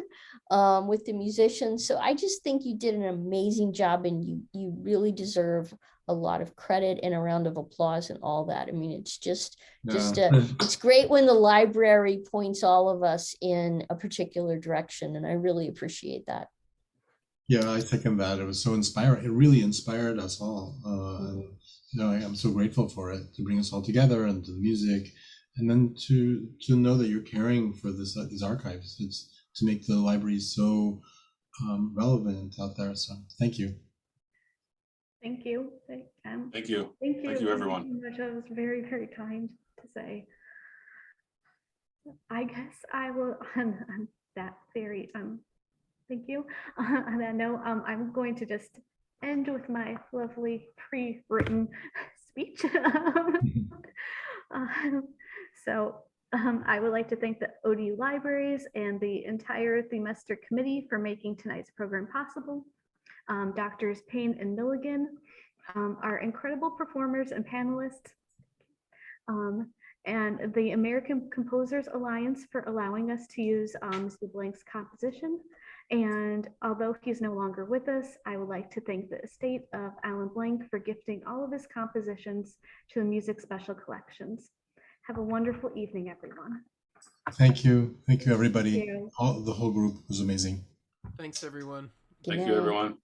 with the musicians. So I just think you did an amazing job, and you really deserve a lot of credit and a round of applause and all that. I mean, it's it's great when the library points all of us in a particular direction, and I really appreciate that. Yeah, I second that. It was so inspiring. It really inspired us all. I'm so grateful for it, to bring us all together, and to the music, and then to know that you're caring for these archives. It's to make the library so relevant out there. So thank you. Thank you. Thank you. Thank you. Thank you, everyone. Thank you so much. That was very, very kind to say. I guess I will, on that very, thank you. On that note, I'm going to just end with my lovely pre-written speech. I would like to thank the ODU Libraries and the entire themester committee for making tonight's program possible. Doctors Payne and Milligan, our incredible performers and panelists, and the American Composers Alliance for allowing us to use Mr. Blank's composition. And although he's no longer with us, I would like to thank the estate of Allan Blank for gifting all of his compositions to the Music Special Collections. Have a wonderful evening, everyone. Thank you. Thank you, everybody. Thank you. The whole group was amazing. Thanks, everyone. Thank you, everyone.